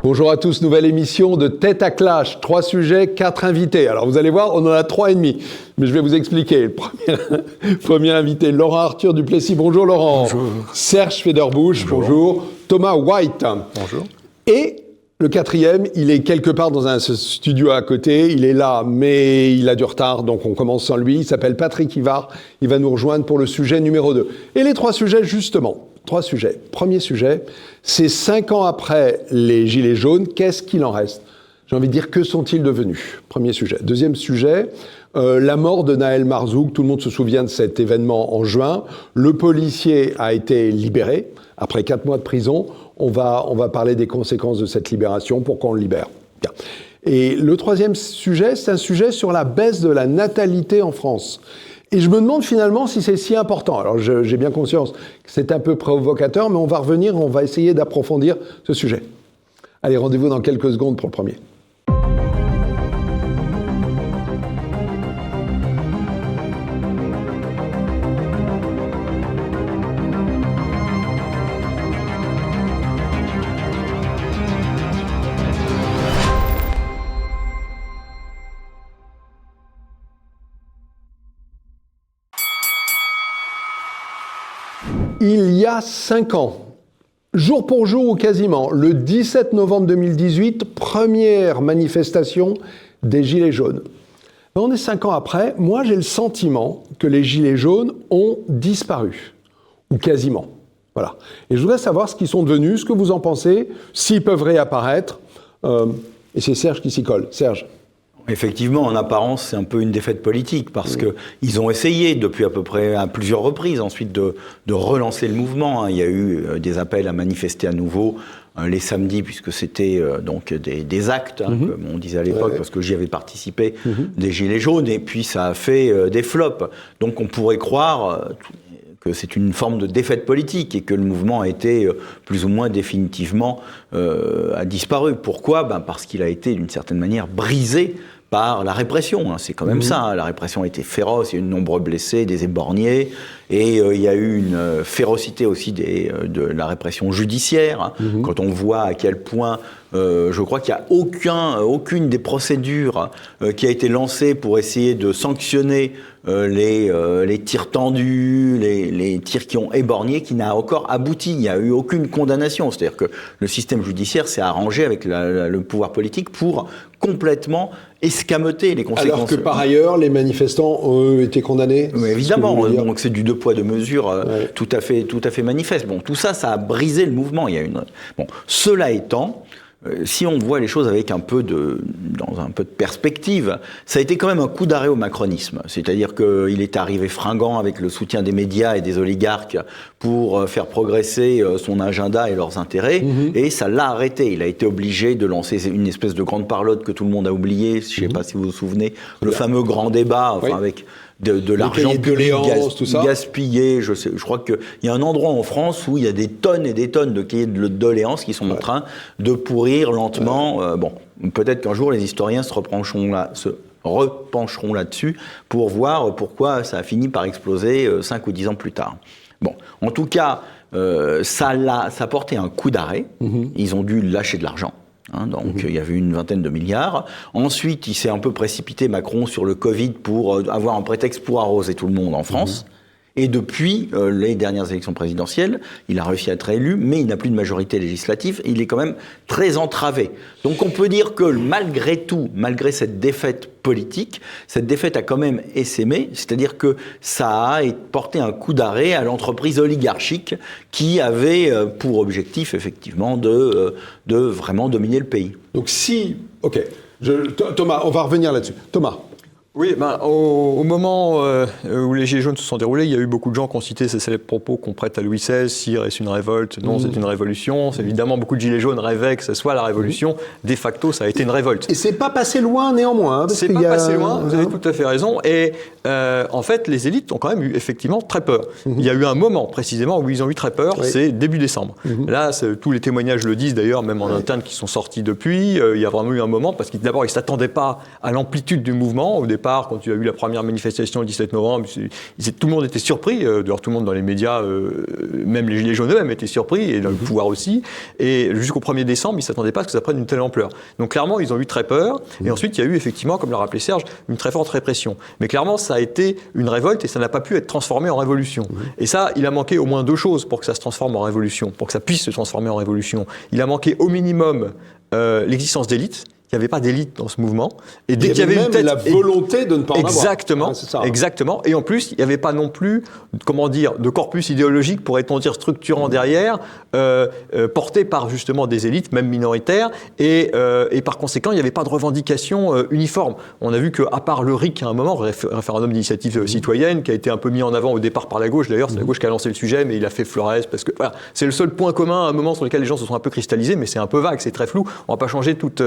Bonjour à tous, nouvelle émission de Tête à Clash. 3 sujets, 4 invités. Alors vous allez voir, on en a 3,5. Mais je vais vous expliquer. Le premier invité, Laurent Arthur Duplessis. Bonjour Laurent. Bonjour. Serge Federbusch. Bonjour. Thomas White. Bonjour. Et le quatrième, il est quelque part dans un studio à côté. Il est là, mais il a du retard, donc on commence sans lui. Il s'appelle Patrick Ivard. Il va nous rejoindre pour le sujet numéro 2. Et les 3 sujets, justement. 3 sujets. Premier sujet, c'est 5 ans après les Gilets jaunes, qu'est-ce qu'il en reste? J'ai envie de dire, que sont-ils devenus? Premier sujet. Deuxième sujet, la mort de Nahel Marzouk. Tout le monde se souvient de cet événement en juin. Le policier a été libéré après 4 mois de prison. On va parler des conséquences de cette libération, pourquoi on le libère. Bien. Et le troisième sujet, c'est un sujet sur la baisse de la natalité en France. Et je me demande finalement si c'est si important. Alors j'ai bien conscience que c'est un peu provocateur, mais on va revenir, on va essayer d'approfondir ce sujet. Allez, rendez-vous dans quelques secondes pour le premier. Il y a 5 ans, jour pour jour ou quasiment, le 17 novembre 2018, première manifestation des Gilets jaunes. On est 5 ans après, moi j'ai le sentiment que les Gilets jaunes ont disparu, ou quasiment. Voilà. Et je voudrais savoir ce qu'ils sont devenus, ce que vous en pensez, s'ils peuvent réapparaître. Et c'est Serge qui s'y colle. Serge. Effectivement, en apparence, c'est un peu une défaite politique parce que ils ont essayé depuis à peu près à plusieurs reprises ensuite de relancer le mouvement. Il y a eu des appels à manifester à nouveau les samedis puisque c'était donc des actes, comme on disait à l'époque, parce que j'y avais participé, des Gilets jaunes, et puis ça a fait des flops. Donc on pourrait croire que c'est une forme de défaite politique et que le mouvement a été plus ou moins définitivement a disparu. Pourquoi ? Parce qu'il a été d'une certaine manière brisé par la répression. C'est quand même ça. La répression a été féroce, il y a eu de nombreux blessés, des éborgnés, et il y a eu une férocité aussi de la répression judiciaire. Quand on voit à quel point, je crois qu'il n'y a aucune des procédures qui a été lancée pour essayer de sanctionner les tirs tendus, les tirs qui ont éborgné, qui n'a encore abouti. Il n'y a eu aucune condamnation. C'est-à-dire que le système judiciaire s'est arrangé avec le pouvoir politique pour complètement escamoter les conséquences. Alors que par ailleurs, les manifestants ont été condamnés. Oui, évidemment, donc c'est du 2 poids 2 mesures tout à fait manifeste. Bon, tout ça, ça a brisé le mouvement. Bon, cela étant, si on voit les choses avec dans un peu de perspective, ça a été quand même un coup d'arrêt au macronisme. C'est-à-dire qu'il est arrivé fringant avec le soutien des médias et des oligarques pour faire progresser son agenda et leurs intérêts, et ça l'a arrêté. Il a été obligé de lancer une espèce de grande parlotte que tout le monde a oublié, je ne sais pas si vous vous souvenez, le fameux grand débat, avec de l'argent public gaspillé. Je crois qu'il y a un endroit en France où il y a des tonnes et des tonnes de cahiers de doléances qui sont en train de pourrir lentement. Bon, peut-être qu'un jour les historiens se repencheront là-dessus pour voir pourquoi ça a fini par exploser 5 ou 10 ans plus tard. Bon, en tout cas, ça a porté un coup d'arrêt. Ils ont dû lâcher de l'argent. Donc il y avait une 20aine de milliards. Ensuite, il s'est un peu précipité, Macron, sur le Covid pour avoir un prétexte pour arroser tout le monde en France. Et depuis les dernières élections présidentielles, il a réussi à être élu, mais il n'a plus de majorité législative, et il est quand même très entravé. Donc on peut dire que malgré tout, malgré cette défaite politique, cette défaite a quand même essaimé, c'est-à-dire que ça a porté un coup d'arrêt à l'entreprise oligarchique qui avait pour objectif effectivement de vraiment dominer le pays. Donc ok, Thomas, on va revenir là-dessus. Thomas. Oui, au moment où les Gilets jaunes se sont déroulés, il y a eu beaucoup de gens qui ont cité ces célèbres propos qu'on prête à Louis XVI, sire est une révolte, non, c'est une révolution. C'est évidemment, beaucoup de Gilets jaunes rêvaient que ce soit la révolution. De facto, ça a été une révolte. Et c'est pas passé loin néanmoins. C'est pas passé loin, vous avez tout à fait raison. Et en fait, les élites ont quand même eu effectivement très peur. Il y a eu un moment précisément où ils ont eu très peur, c'est début décembre. Là, tous les témoignages le disent d'ailleurs, même en interne, qui sont sortis depuis. Il y a vraiment eu un moment, parce que d'abord, ils ne s'attendaient pas à l'amplitude du mouvement. Au départ, départ, quand il y a eu la première manifestation le 17 novembre, tout le monde était surpris, d'ailleurs tout le monde dans les médias, même les Gilets jaunes eux-mêmes étaient surpris, et dans le pouvoir aussi, et jusqu'au 1er décembre, ils ne s'attendaient pas à ce que ça prenne une telle ampleur. Donc clairement, ils ont eu très peur, et ensuite il y a eu effectivement, comme l'a rappelé Serge, une très forte répression. Mais clairement, ça a été une révolte, et ça n'a pas pu être transformé en révolution. Et ça, il a manqué au moins 2 choses pour que ça se transforme en révolution, pour que ça puisse se transformer en révolution. Il a manqué au minimum l'existence d'élites. Il n'y avait pas d'élite dans ce mouvement. Et dès qu'il y avait même une tête, la volonté de ne pas en exactement, avoir. C'est ça. exactement. Et en plus, il n'y avait pas non plus, comment dire, de corpus idéologique, pourrait-on dire, structurant derrière, porté par justement des élites, même minoritaires. Et par conséquent, il n'y avait pas de revendication uniforme. On a vu qu'à part le RIC, à un moment, référendum d'initiative citoyenne, qui a été un peu mis en avant au départ par la gauche. D'ailleurs, c'est la gauche qui a lancé le sujet, mais il a fait Flores, parce que voilà, c'est le seul point commun à un moment sur lequel les gens se sont un peu cristallisés, mais c'est un peu vague, c'est très flou. On ne va pas changer toute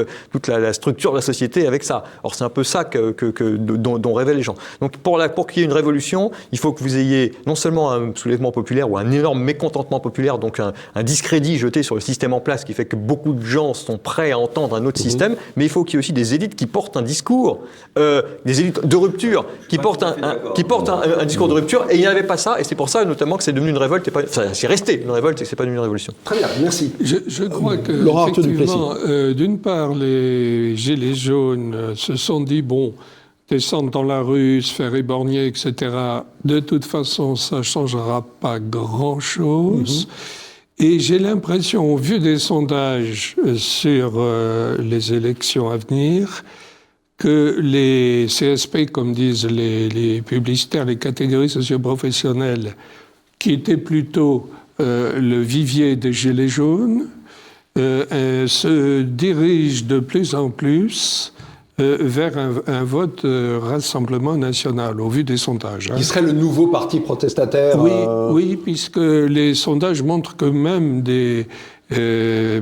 la structure de la société avec ça. Or, c'est un peu ça dont rêvaient les gens. Donc, pour qu'il y ait une révolution, il faut que vous ayez non seulement un soulèvement populaire ou un énorme mécontentement populaire, donc un discrédit jeté sur le système en place qui fait que beaucoup de gens sont prêts à entendre un autre système, mais il faut qu'il y ait aussi des élites qui portent un discours, des élites de rupture, qui portent un discours de rupture, et il n'y avait pas ça, et c'est pour ça notamment que c'est devenu une révolte, c'est resté une révolte et que c'est pas devenu une révolution. Très bien, merci. Je crois que, effectivement, d'une part, les Gilets jaunes se sont dit, bon, descendre dans la rue, se faire éborgner, etc., de toute façon, ça ne changera pas grand-chose. Et j'ai l'impression, au vu des sondages sur les élections à venir, que les CSP, comme disent les publicitaires, les catégories socio-professionnelles, qui étaient plutôt le vivier des Gilets jaunes, se dirigent de plus en plus vers un vote Rassemblement national, au vu des sondages. Qui serait le nouveau parti protestataire Oui, puisque les sondages montrent que même des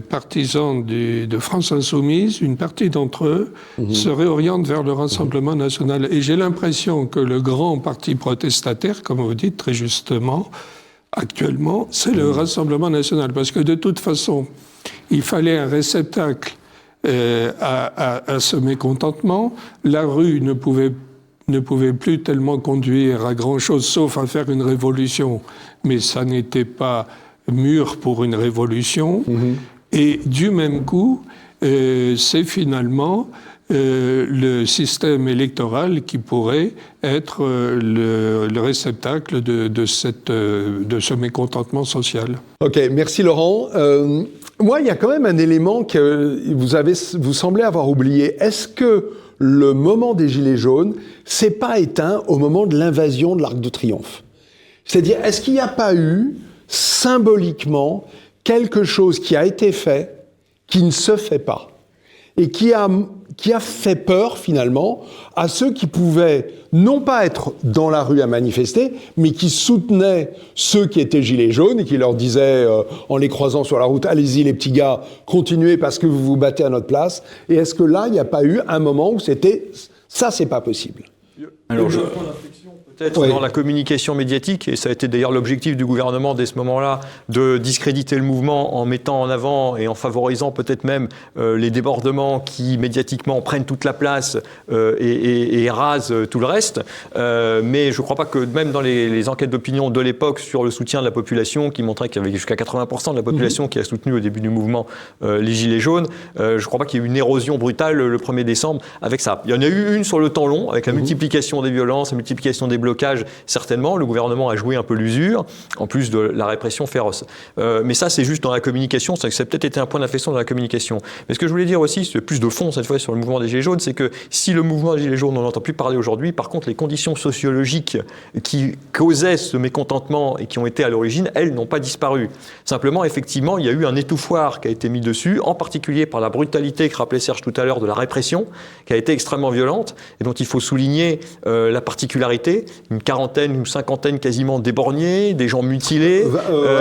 partisans de France Insoumise, une partie d'entre eux se réorientent vers le Rassemblement national. Et j'ai l'impression que le grand parti protestataire, comme vous dites très justement, actuellement, c'est le Rassemblement national. Parce que de toute façon, il fallait un réceptacle à ce mécontentement. La rue ne pouvait plus tellement conduire à grand-chose, sauf à faire une révolution. Mais ça n'était pas mûr pour une révolution. Et du même coup, c'est finalement le système électoral qui pourrait être le réceptacle de ce mécontentement social. Ok, merci Laurent. Moi, il y a quand même un élément que vous semblez avoir oublié. Est-ce que le moment des Gilets jaunes s'est pas éteint au moment de l'invasion de l'Arc de Triomphe? C'est-à-dire, est-ce qu'il n'y a pas eu symboliquement quelque chose qui a été fait, qui ne se fait pas, et qui a fait peur finalement à ceux qui pouvaient non pas être dans la rue à manifester, mais qui soutenaient ceux qui étaient gilets jaunes et qui leur disaient en les croisant sur la route, allez-y les petits gars, continuez parce que vous vous battez à notre place. Et est-ce que là, il n'y a pas eu un moment où c'était ça, c'est pas possible? Alors, peut-être dans la communication médiatique, et ça a été d'ailleurs l'objectif du gouvernement dès ce moment-là, de discréditer le mouvement en mettant en avant et en favorisant peut-être même les débordements qui médiatiquement prennent toute la place et rasent tout le reste. Mais je ne crois pas que même dans les enquêtes d'opinion de l'époque sur le soutien de la population, qui montraient qu'il y avait jusqu'à 80% de la population qui a soutenu au début du mouvement les Gilets jaunes, je ne crois pas qu'il y ait eu une érosion brutale le 1er décembre avec ça. Il y en a eu une sur le temps long, avec la multiplication des violences, la multiplication des blocages, certainement. Le gouvernement a joué un peu l'usure, en plus de la répression féroce. Mais ça, c'est juste dans la communication, ça a peut-être été un point d'inflexion dans la communication. Mais ce que je voulais dire aussi, c'est plus de fond cette fois sur le mouvement des Gilets jaunes, c'est que si le mouvement des Gilets jaunes, on n'entend plus parler aujourd'hui, par contre, les conditions sociologiques qui causaient ce mécontentement et qui ont été à l'origine, elles n'ont pas disparu. Simplement, effectivement, il y a eu un étouffoir qui a été mis dessus, en particulier par la brutalité que rappelait Serge tout à l'heure de la répression, qui a été extrêmement violente et dont il faut souligner la particularité, une quarantaine ou cinquantaine quasiment d'éborgnés, des gens mutilés.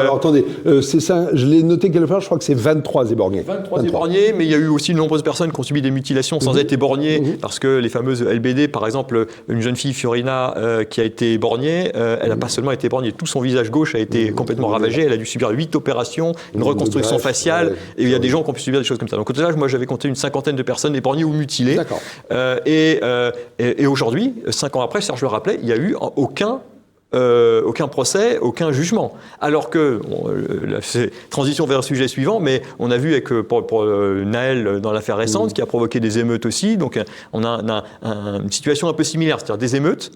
Alors attendez, c'est ça, je l'ai noté quelque part, je crois que c'est 23 éborgnés. 23 éborgnés, mais il y a eu aussi de nombreuses personnes qui ont subi des mutilations sans être éborgnées, parce que les fameuses LBD, par exemple, une jeune fille, Fiorina, qui a été éborgnée, elle n'a pas seulement été éborgnée, tout son visage gauche a été complètement ravagé, elle a dû subir 8 opérations, une reconstruction faciale, et il y a des gens qui ont pu subir des choses comme ça. Donc au total, moi j'avais compté une cinquantaine de personnes éborgnées ou mutilées. D'accord. Et aujourd'hui, 5 ans après, Serge le rappelait, il n'y a eu aucun procès, aucun jugement. Alors que, c'est transition vers le sujet suivant, mais on a vu avec pour Naël dans l'affaire récente, qui a provoqué des émeutes aussi, donc on a une situation un peu similaire, c'est-à-dire des émeutes.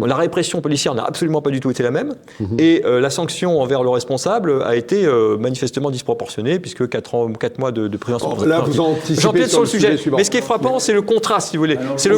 La répression policière n'a absolument pas du tout été la même, et la sanction envers le responsable a été manifestement disproportionnée, puisque 4 mois de prison. Là, vous anticipez J'empiète sur le sujet. suivant. Mais ce qui est frappant, c'est le contraste, si vous voulez. C'est le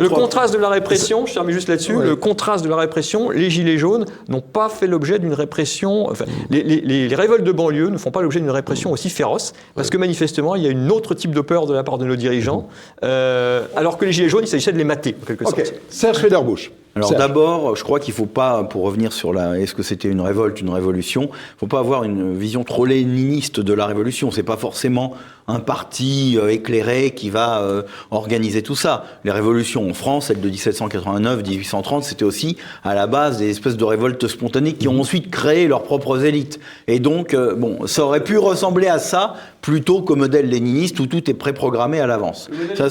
contraste de la répression, je termine juste là-dessus, le contraste de la répression. Les Gilets jaunes n'ont pas fait l'objet d'une répression, enfin, les révoltes de banlieue ne font pas l'objet d'une répression aussi féroce, parce que manifestement, il y a un autre type de peur de la part de nos dirigeants, alors que les Gilets jaunes, il s'agissait de les mater, en quelque sorte. Serge Federbusch. Alors d'abord, je crois qu'il ne faut pas, pour revenir sur est-ce que c'était une révolte, une révolution, il ne faut pas avoir une vision trop léniniste de la révolution. C'est pas forcément un parti éclairé qui va organiser tout ça. Les révolutions en France, celles de 1789, 1830, c'était aussi à la base des espèces de révoltes spontanées qui ont ensuite créé leurs propres élites. Et donc, ça aurait pu ressembler à ça plutôt qu'au modèle léniniste où tout est préprogrammé à l'avance. J'ai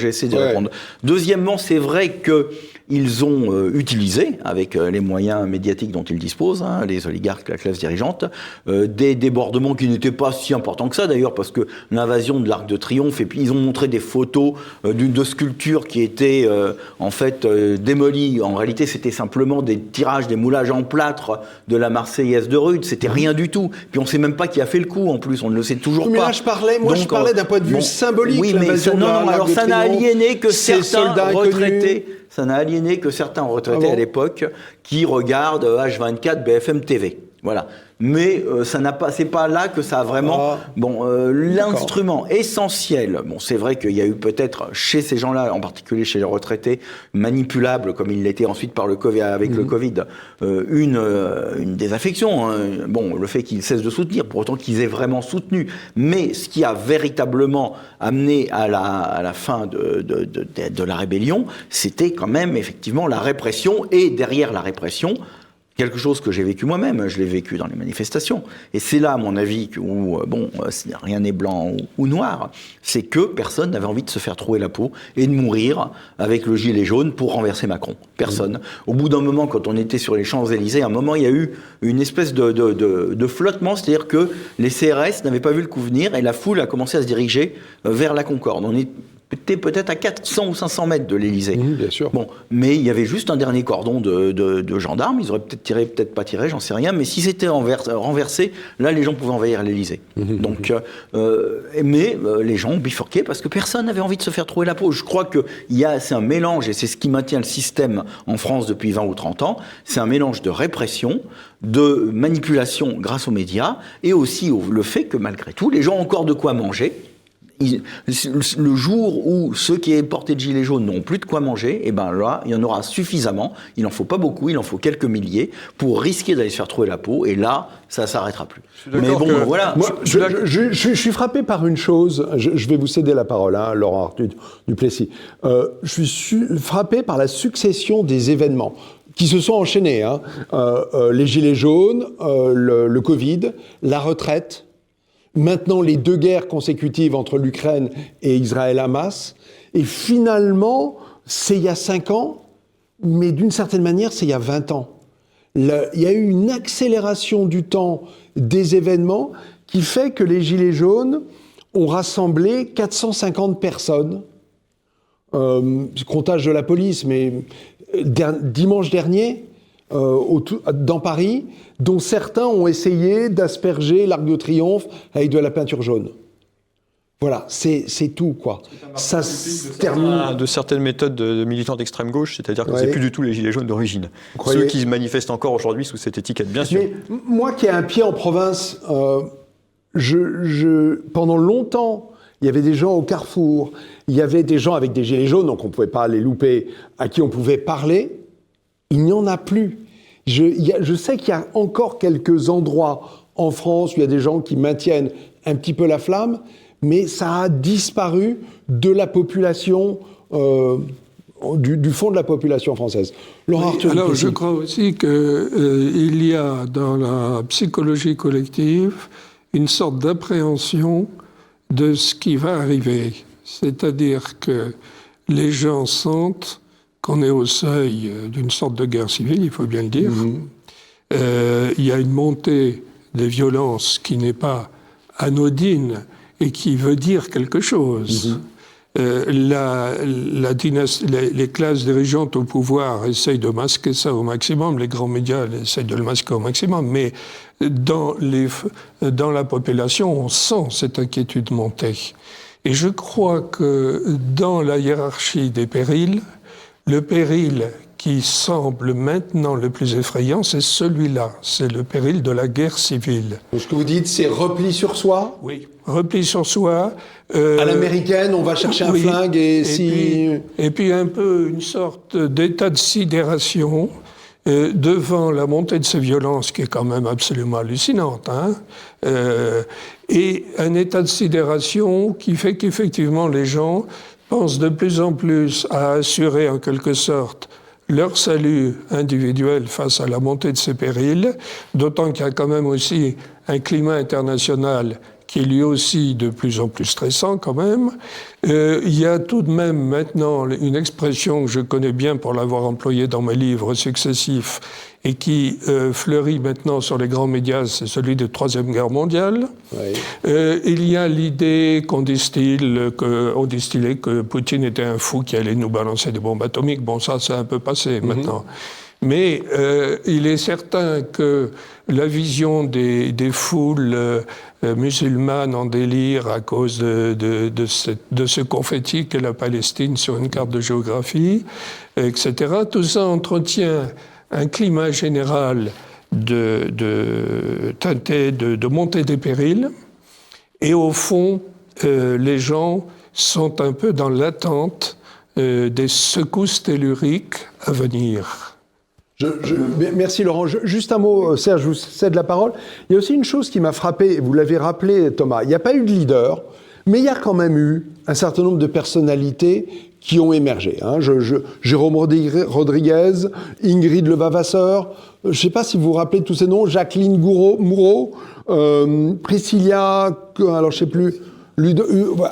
essayé de répondre. Deuxièmement, c'est vrai qu'ils ont utilisé, avec les moyens médiatiques dont ils disposent, les oligarques, la classe dirigeante, des débordements qui n'étaient pas si importants que ça, d'ailleurs, parce que l'invasion de l'Arc de Triomphe, et puis ils ont montré des photos de sculptures qui étaient en fait démolies. En réalité, c'était simplement des tirages, des moulages en plâtre de la Marseillaise de Rude. C'était rien du tout. Puis on ne sait même pas qui a fait le coup, en plus. On ne le sait toujours pas. Mais là, je parlais d'un point de vue symbolique. Oui, mais alors ça n'a aliéné que certains retraités. Ça n'a aliéné que certains retraités à l'époque qui regardent H24, BFM TV. Voilà. Mais c'est pas là que ça a vraiment. L'instrument essentiel. Bon, c'est vrai qu'il y a eu peut-être chez ces gens-là, en particulier chez les retraités manipulables, comme il l'était ensuite par le Covid, avec le Covid, une désaffection. Bon, le fait qu'ils cessent de soutenir, pour autant qu'ils aient vraiment soutenu. Mais ce qui a véritablement amené à la fin de la rébellion, c'était quand même effectivement la répression, et derrière la répression, quelque chose que j'ai vécu moi-même, je l'ai vécu dans les manifestations. Et c'est là, à mon avis, où, rien n'est blanc ou noir, c'est que personne n'avait envie de se faire trouer la peau et de mourir avec le gilet jaune pour renverser Macron. Personne. Au bout d'un moment, quand on était sur les Champs-Élysées, à un moment, il y a eu une espèce de flottement, c'est-à-dire que les CRS n'avaient pas vu le coup venir et la foule a commencé à se diriger vers la Concorde. On était peut-être à 400 ou 500 mètres de l'Élysée. Bien sûr. Bon, mais il y avait juste un dernier cordon de gendarmes. Ils auraient peut-être tiré, peut-être pas tiré, j'en sais rien. Mais si c'était renversé, là, les gens pouvaient envahir l'Élysée. Donc, mais les gens ont bifurqué parce que personne n'avait envie de se faire trouer la peau. Je crois que c'est un mélange, et c'est ce qui maintient le système en France depuis 20 ou 30 ans. C'est un mélange de répression, de manipulation grâce aux médias, et aussi le fait que malgré tout, les gens ont encore de quoi manger. Le jour où ceux qui aient porté de gilets jaunes n'ont plus de quoi manger, et ben là, il y en aura suffisamment. Il n'en faut pas beaucoup, il en faut quelques milliers pour risquer d'aller se faire trouer la peau. Et là, ça s'arrêtera plus. Mais bon, voilà. Moi, je suis frappé par une chose. Je vais vous céder la parole, Laurent Duplessis. Je suis frappé par la succession des événements qui se sont enchaînés. Les gilets jaunes, le Covid, la retraite. Maintenant, les 2 guerres consécutives entre l'Ukraine et Israël-Hamas. Et finalement, c'est il y a 5 ans, mais d'une certaine manière, c'est il y a 20 ans. Il y a eu une accélération du temps des événements qui fait que les Gilets jaunes ont rassemblé 450 personnes. Comptage de la police, mais dimanche dernier, dans Paris, dont certains ont essayé d'asperger l'Arc de Triomphe avec de la peinture jaune. Voilà, c'est tout, quoi. Ça se termine. De certaines méthodes de militants d'extrême gauge, c'est-à-dire que c'est plus du tout les gilets jaunes d'origine. Ceux qui se manifestent encore aujourd'hui sous cette étiquette, bien sûr. Mais moi qui ai un pied en province, pendant longtemps, il y avait des gens au carrefour, il y avait des gens avec des gilets jaunes, donc on ne pouvait pas les louper, à qui on pouvait parler. Il n'y en a plus. Je sais qu'il y a encore quelques endroits en France où il y a des gens qui maintiennent un petit peu la flamme, mais ça a disparu de la population, du fond de la population française. Laurent Arthurie, alors je crois aussi qu'il y a dans la psychologie collective une sorte d'appréhension de ce qui va arriver. C'est-à-dire que les gens sentent qu'on est au seuil d'une sorte de guerre civile, il faut bien le dire. Il y a une montée des violences qui n'est pas anodine et qui veut dire quelque chose. Les classes dirigeantes au pouvoir essayent de masquer ça au maximum, les grands médias essayent de le masquer au maximum, mais dans la population, on sent cette inquiétude monter. Et je crois que dans la hiérarchie des périls, le péril qui semble maintenant le plus effrayant, c'est celui-là, c'est le péril de la guerre civile. Donc ce que vous dites, c'est repli sur soi ? Oui, repli sur soi. À l'américaine, on va chercher un flingue et puis un peu une sorte d'état de sidération devant la montée de ces violences qui est quand même absolument hallucinante. Et un état de sidération qui fait qu'effectivement les gens pensent de plus en plus à assurer en quelque sorte leur salut individuel face à la montée de ces périls, d'autant qu'il y a quand même aussi un climat international qui est lui aussi de plus en plus stressant quand même. Il y a tout de même maintenant une expression que je connais bien pour l'avoir employée dans mes livres successifs et qui fleurit maintenant sur les grands médias, c'est celui de Troisième Guerre mondiale. Oui. Il y a l'idée qu'on distillait que Poutine était un fou qui allait nous balancer des bombes atomiques. Bon, ça, c'est un peu passé maintenant. Mais il est certain que la vision des foules musulmanes en délire à cause de ce confetti qu'est la Palestine sur une carte de géographie, etc., tout ça entretient un climat général teinté de montée des périls. Et au fond, les gens sont un peu dans l'attente des secousses telluriques à venir. Merci Laurent. Juste un mot, Serge, je vous cède la parole. Il y a aussi une chose qui m'a frappé, vous l'avez rappelé Thomas, il n'y a pas eu de leader, mais il y a quand même eu un certain nombre de personnalités qui ont émergé. Jérôme Rodriguez, Ingrid Levavasseur, je ne sais pas si vous vous rappelez de tous ces noms, Jacqueline Moureau, Priscilla, alors je ne sais plus,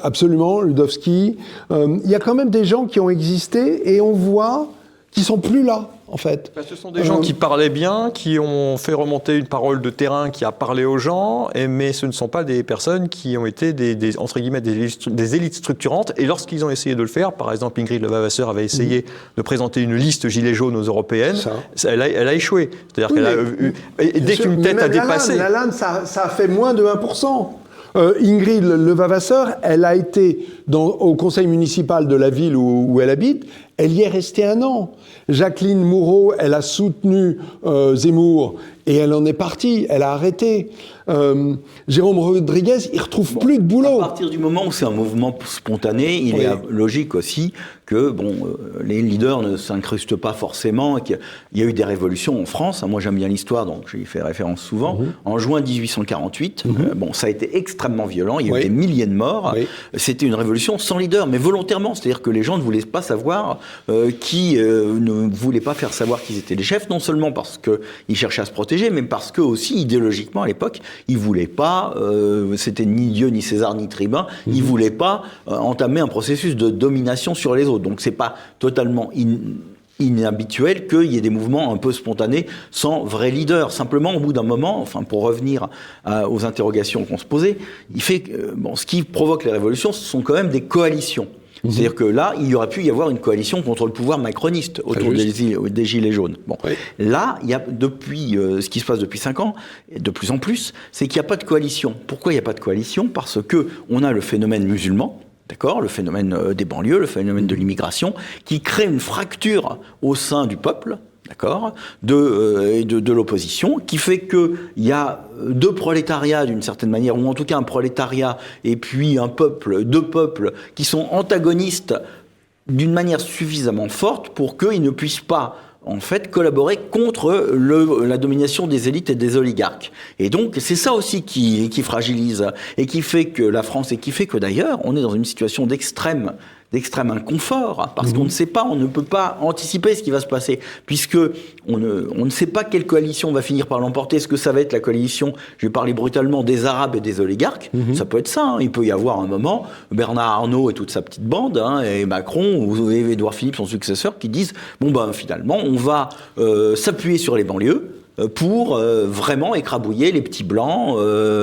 absolument, Ludowski. Il y a quand même des gens qui ont existé et on voit qu'ils ne sont plus là. En fait. Ce sont des gens qui parlaient bien, qui ont fait remonter une parole de terrain qui a parlé aux gens, mais ce ne sont pas des personnes qui ont été entre guillemets, des élites structurantes. Et lorsqu'ils ont essayé de le faire, par exemple, Ingrid Levavasseur avait essayé de présenter une liste gilets jaunes aux européennes, elle a échoué. C'est-à-dire dès qu'une tête a dépassé... Lalanne, ça a fait moins de 1%. Ingrid Levavasseur, elle a été au conseil municipal de la ville où elle habite, elle y est restée 1 an. Jacqueline Moureau, elle a soutenu Zemmour et elle en est partie, elle a arrêté. Jérôme Rodriguez, il retrouve plus de boulot. À partir du moment où c'est un mouvement spontané, il est logique aussi que les leaders ne s'incrustent pas forcément. Il y a eu des révolutions en France. Moi, j'aime bien l'histoire, donc j'y fais référence souvent. En juin 1848, ça a été extrêmement violent. Il y a eu des milliers de morts. C'était une révolution sans leader, mais volontairement. C'est-à-dire que les gens ne voulaient pas savoir ne voulaient pas faire savoir qu'ils étaient les chefs, non seulement parce qu'ils cherchaient à se protéger, mais parce que aussi, idéologiquement, à l'époque, ils ne voulaient pas, c'était ni Dieu, ni César, ni tribun, ils ne voulaient pas entamer un processus de domination sur les autres. Donc, ce n'est pas totalement inhabituel qu'il y ait des mouvements un peu spontanés sans vrai leader. Simplement, au bout d'un moment, pour revenir aux interrogations qu'on se posait, ce qui provoque les révolutions, ce sont quand même des coalitions. C'est-à-dire que là, il y aurait pu y avoir une coalition contre le pouvoir macroniste autour des Gilets jaunes. Là, il y a ce qui se passe depuis 5 ans, et de plus en plus, c'est qu'il n'y a pas de coalition. Pourquoi il n'y a pas de coalition ? Parce qu'on a le phénomène musulman, d'accord, le phénomène des banlieues, le phénomène de l'immigration, qui crée une fracture au sein du peuple. d'accord, de l'opposition, qui fait qu'il y a deux prolétariats d'une certaine manière, ou en tout cas un prolétariat et puis un peuple, deux peuples qui sont antagonistes d'une manière suffisamment forte pour qu'ils ne puissent pas en fait collaborer contre la domination des élites et des oligarques. Et donc c'est ça aussi qui fragilise et qui fait que la France, et qui fait que d'ailleurs on est dans une situation d'extrême inconfort, parce qu'on ne sait pas, on ne peut pas anticiper ce qui va se passer, puisque on ne sait pas quelle coalition va finir par l'emporter. Est-ce que ça va être la coalition, je vais parler brutalement, des Arabes et des oligarques? Ça peut être ça, hein. Il peut y avoir un moment, Bernard Arnault et toute sa petite bande, hein, et Macron ou Édouard Philippe, son successeur, qui disent, bon ben finalement, on va s'appuyer sur les banlieues, pour vraiment écrabouiller les petits blancs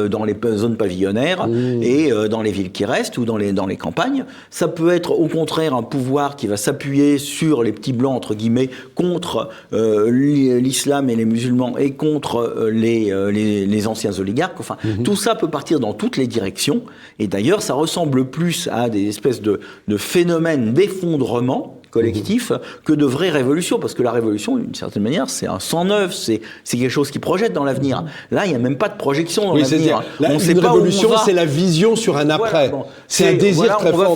dans les zones pavillonnaires et dans les villes qui restent ou dans les campagnes. Ça peut être au contraire un pouvoir qui va s'appuyer sur les petits blancs, entre guillemets, contre l'islam et les musulmans et contre les anciens oligarques. Enfin, tout ça peut partir dans toutes les directions. Et d'ailleurs, ça ressemble plus à des espèces de phénomènes d'effondrement collectif que de vraies révolutions, parce que la révolution, d'une certaine manière, c'est un sang neuf, c'est quelque chose qui projette dans l'avenir. Là, il n'y a même pas de projection dans l'avenir. On sait pas révolution, c'est la vision sur un après. Voilà, bon, c'est un désir très fort.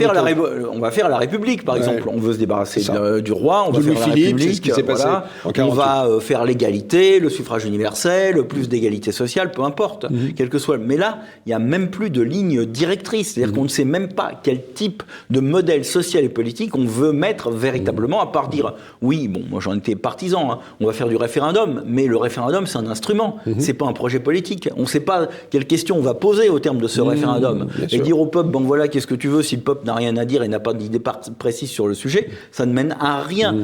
On va faire la République, par exemple. On veut se débarrasser du roi, on va faire la République. Ce qui s'est passé on va faire l'égalité, le suffrage universel, plus d'égalité sociale, peu importe, quel que soit. Mais là, il n'y a même plus de ligne directrice. C'est-à-dire qu'on ne sait même pas quel type de modèle social et politique on veut mettre véritablement, à part dire, oui, bon, moi j'en étais partisan, hein, on va faire du référendum, mais le référendum c'est un instrument, c'est pas un projet politique. On ne sait pas quelle question on va poser au terme de ce référendum. Et dire au peuple, bon voilà, qu'est-ce que tu veux, si le peuple n'a rien à dire et n'a pas d'idée précise sur le sujet, ça ne mène à rien.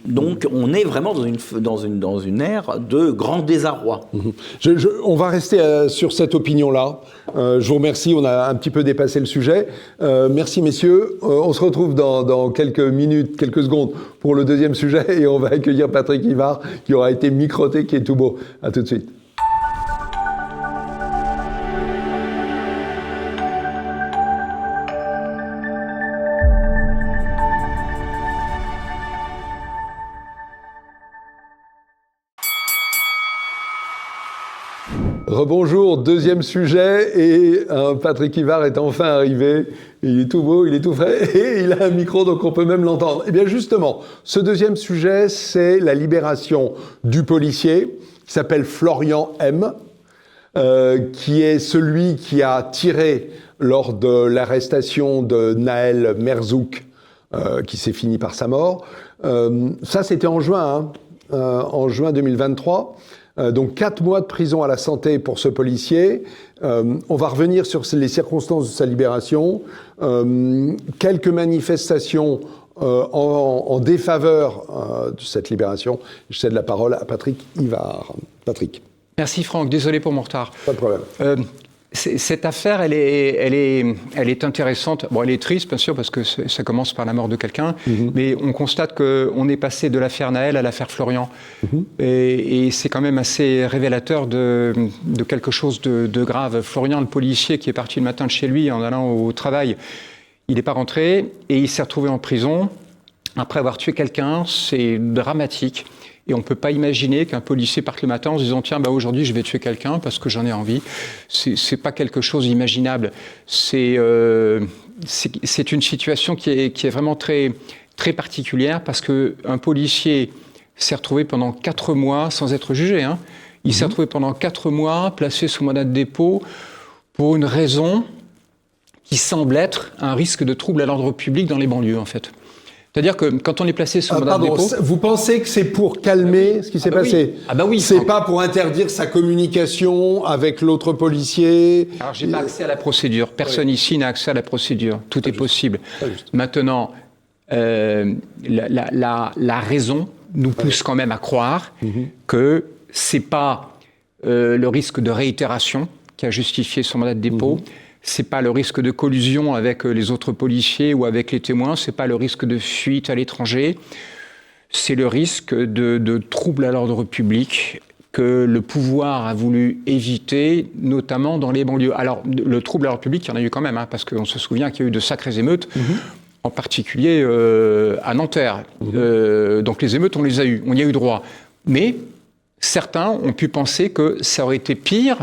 Donc on est vraiment dans une ère de grand désarroi. On va rester sur cette opinion-là. Je vous remercie, on a un petit peu dépassé le sujet. Merci messieurs. On se retrouve dans quelques minutes, quelques secondes pour le deuxième sujet et on va accueillir Patrick Ivard qui aura été microté, qui est tout beau. À tout de suite. Rebonjour, deuxième sujet, et Patrick Ivard est enfin arrivé. Il est tout beau, il est tout frais, et il a un micro, donc on peut même l'entendre. Eh bien justement, ce deuxième sujet, c'est la libération du policier, qui s'appelle Florian M., qui est celui qui a tiré lors de l'arrestation de Naël Merzouk, qui s'est fini par sa mort. Ça, c'était en juin 2023. Donc 4 mois de prison à la santé pour ce policier. On va revenir sur les circonstances de sa libération. Quelques manifestations en défaveur de cette libération. Je cède la parole à Patrick Ivard. Patrick. Merci Franck, désolé pour mon retard. Pas de problème. Cette affaire, elle est intéressante. Bon, elle est triste, bien sûr, parce que ça commence par la mort de quelqu'un. Mais on constate qu'on est passé de l'affaire Naël à l'affaire Florian. Et c'est quand même assez révélateur de quelque chose de grave. Florian, le policier qui est parti le matin de chez lui en allant au travail, il n'est pas rentré et il s'est retrouvé en prison après avoir tué quelqu'un. C'est dramatique. Et on ne peut pas imaginer qu'un policier parte le matin en se disant « Tiens, bah aujourd'hui, je vais tuer quelqu'un parce que j'en ai envie ». C'est pas quelque chose d'imaginable. C'est une situation qui est vraiment très, très particulière parce qu'un policier s'est retrouvé pendant 4 mois sans être jugé. Hein. Il s'est retrouvé pendant 4 mois placé sous mandat de dépôt pour une raison qui semble être un risque de trouble à l'ordre public dans les banlieues, en fait. C'est-à-dire que quand on est placé sous mandat de dépôt... Vous pensez que c'est pour calmer ce qui s'est passé? Ah bah oui. C'est pas pour interdire sa communication avec l'autre policier? Alors, j'ai pas accès à la procédure. Personne ici n'a accès à la procédure. Tout est possible. Maintenant, la raison nous pousse quand même à croire que c'est pas le risque de réitération qui a justifié son mandat de dépôt. C'est pas le risque de collusion avec les autres policiers ou avec les témoins, c'est pas le risque de fuite à l'étranger, c'est le risque de trouble à l'ordre public que le pouvoir a voulu éviter, notamment dans les banlieues. Alors, le trouble à l'ordre public, il y en a eu quand même, hein, parce qu'on se souvient qu'il y a eu de sacrées émeutes, en particulier à Nanterre. Donc les émeutes, on les a eues, on y a eu droit. Mais certains ont pu penser que ça aurait été pire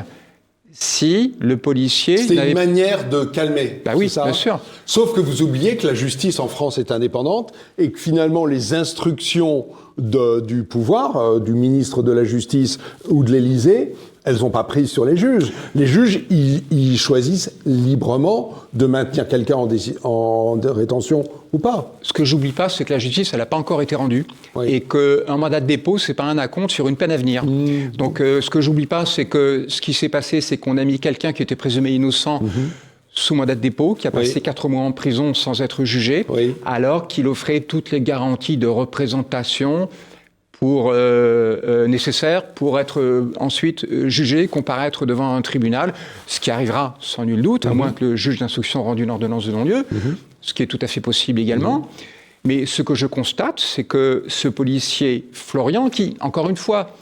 si le policier C'était une manière de calmer. Bah oui, c'est ça bien sûr. Sauf que vous oubliez que la justice en France est indépendante et que finalement les instructions du pouvoir, du ministre de la Justice ou de l'Élysée, elles n'ont pas prise sur les juges. Les juges, ils choisissent librement de maintenir quelqu'un en rétention ou pas. Ce que j'oublie pas, c'est que la justice, elle n'a pas encore été rendue. Oui. Et qu'un mandat de dépôt, c'est pas un acompte sur une peine à venir. Donc, ce que j'oublie pas, c'est que ce qui s'est passé, c'est qu'on a mis quelqu'un qui était présumé innocent sous mandat de dépôt, qui a passé 4 mois en prison sans être jugé, alors qu'il offrait toutes les garanties de représentation nécessaires pour être ensuite jugé, comparaître devant un tribunal, ce qui arrivera sans nul doute, à moins que le juge d'instruction rende une ordonnance de non-lieu, ce qui est tout à fait possible également. Mais ce que je constate, c'est que ce policier Florian, qui, encore une fois,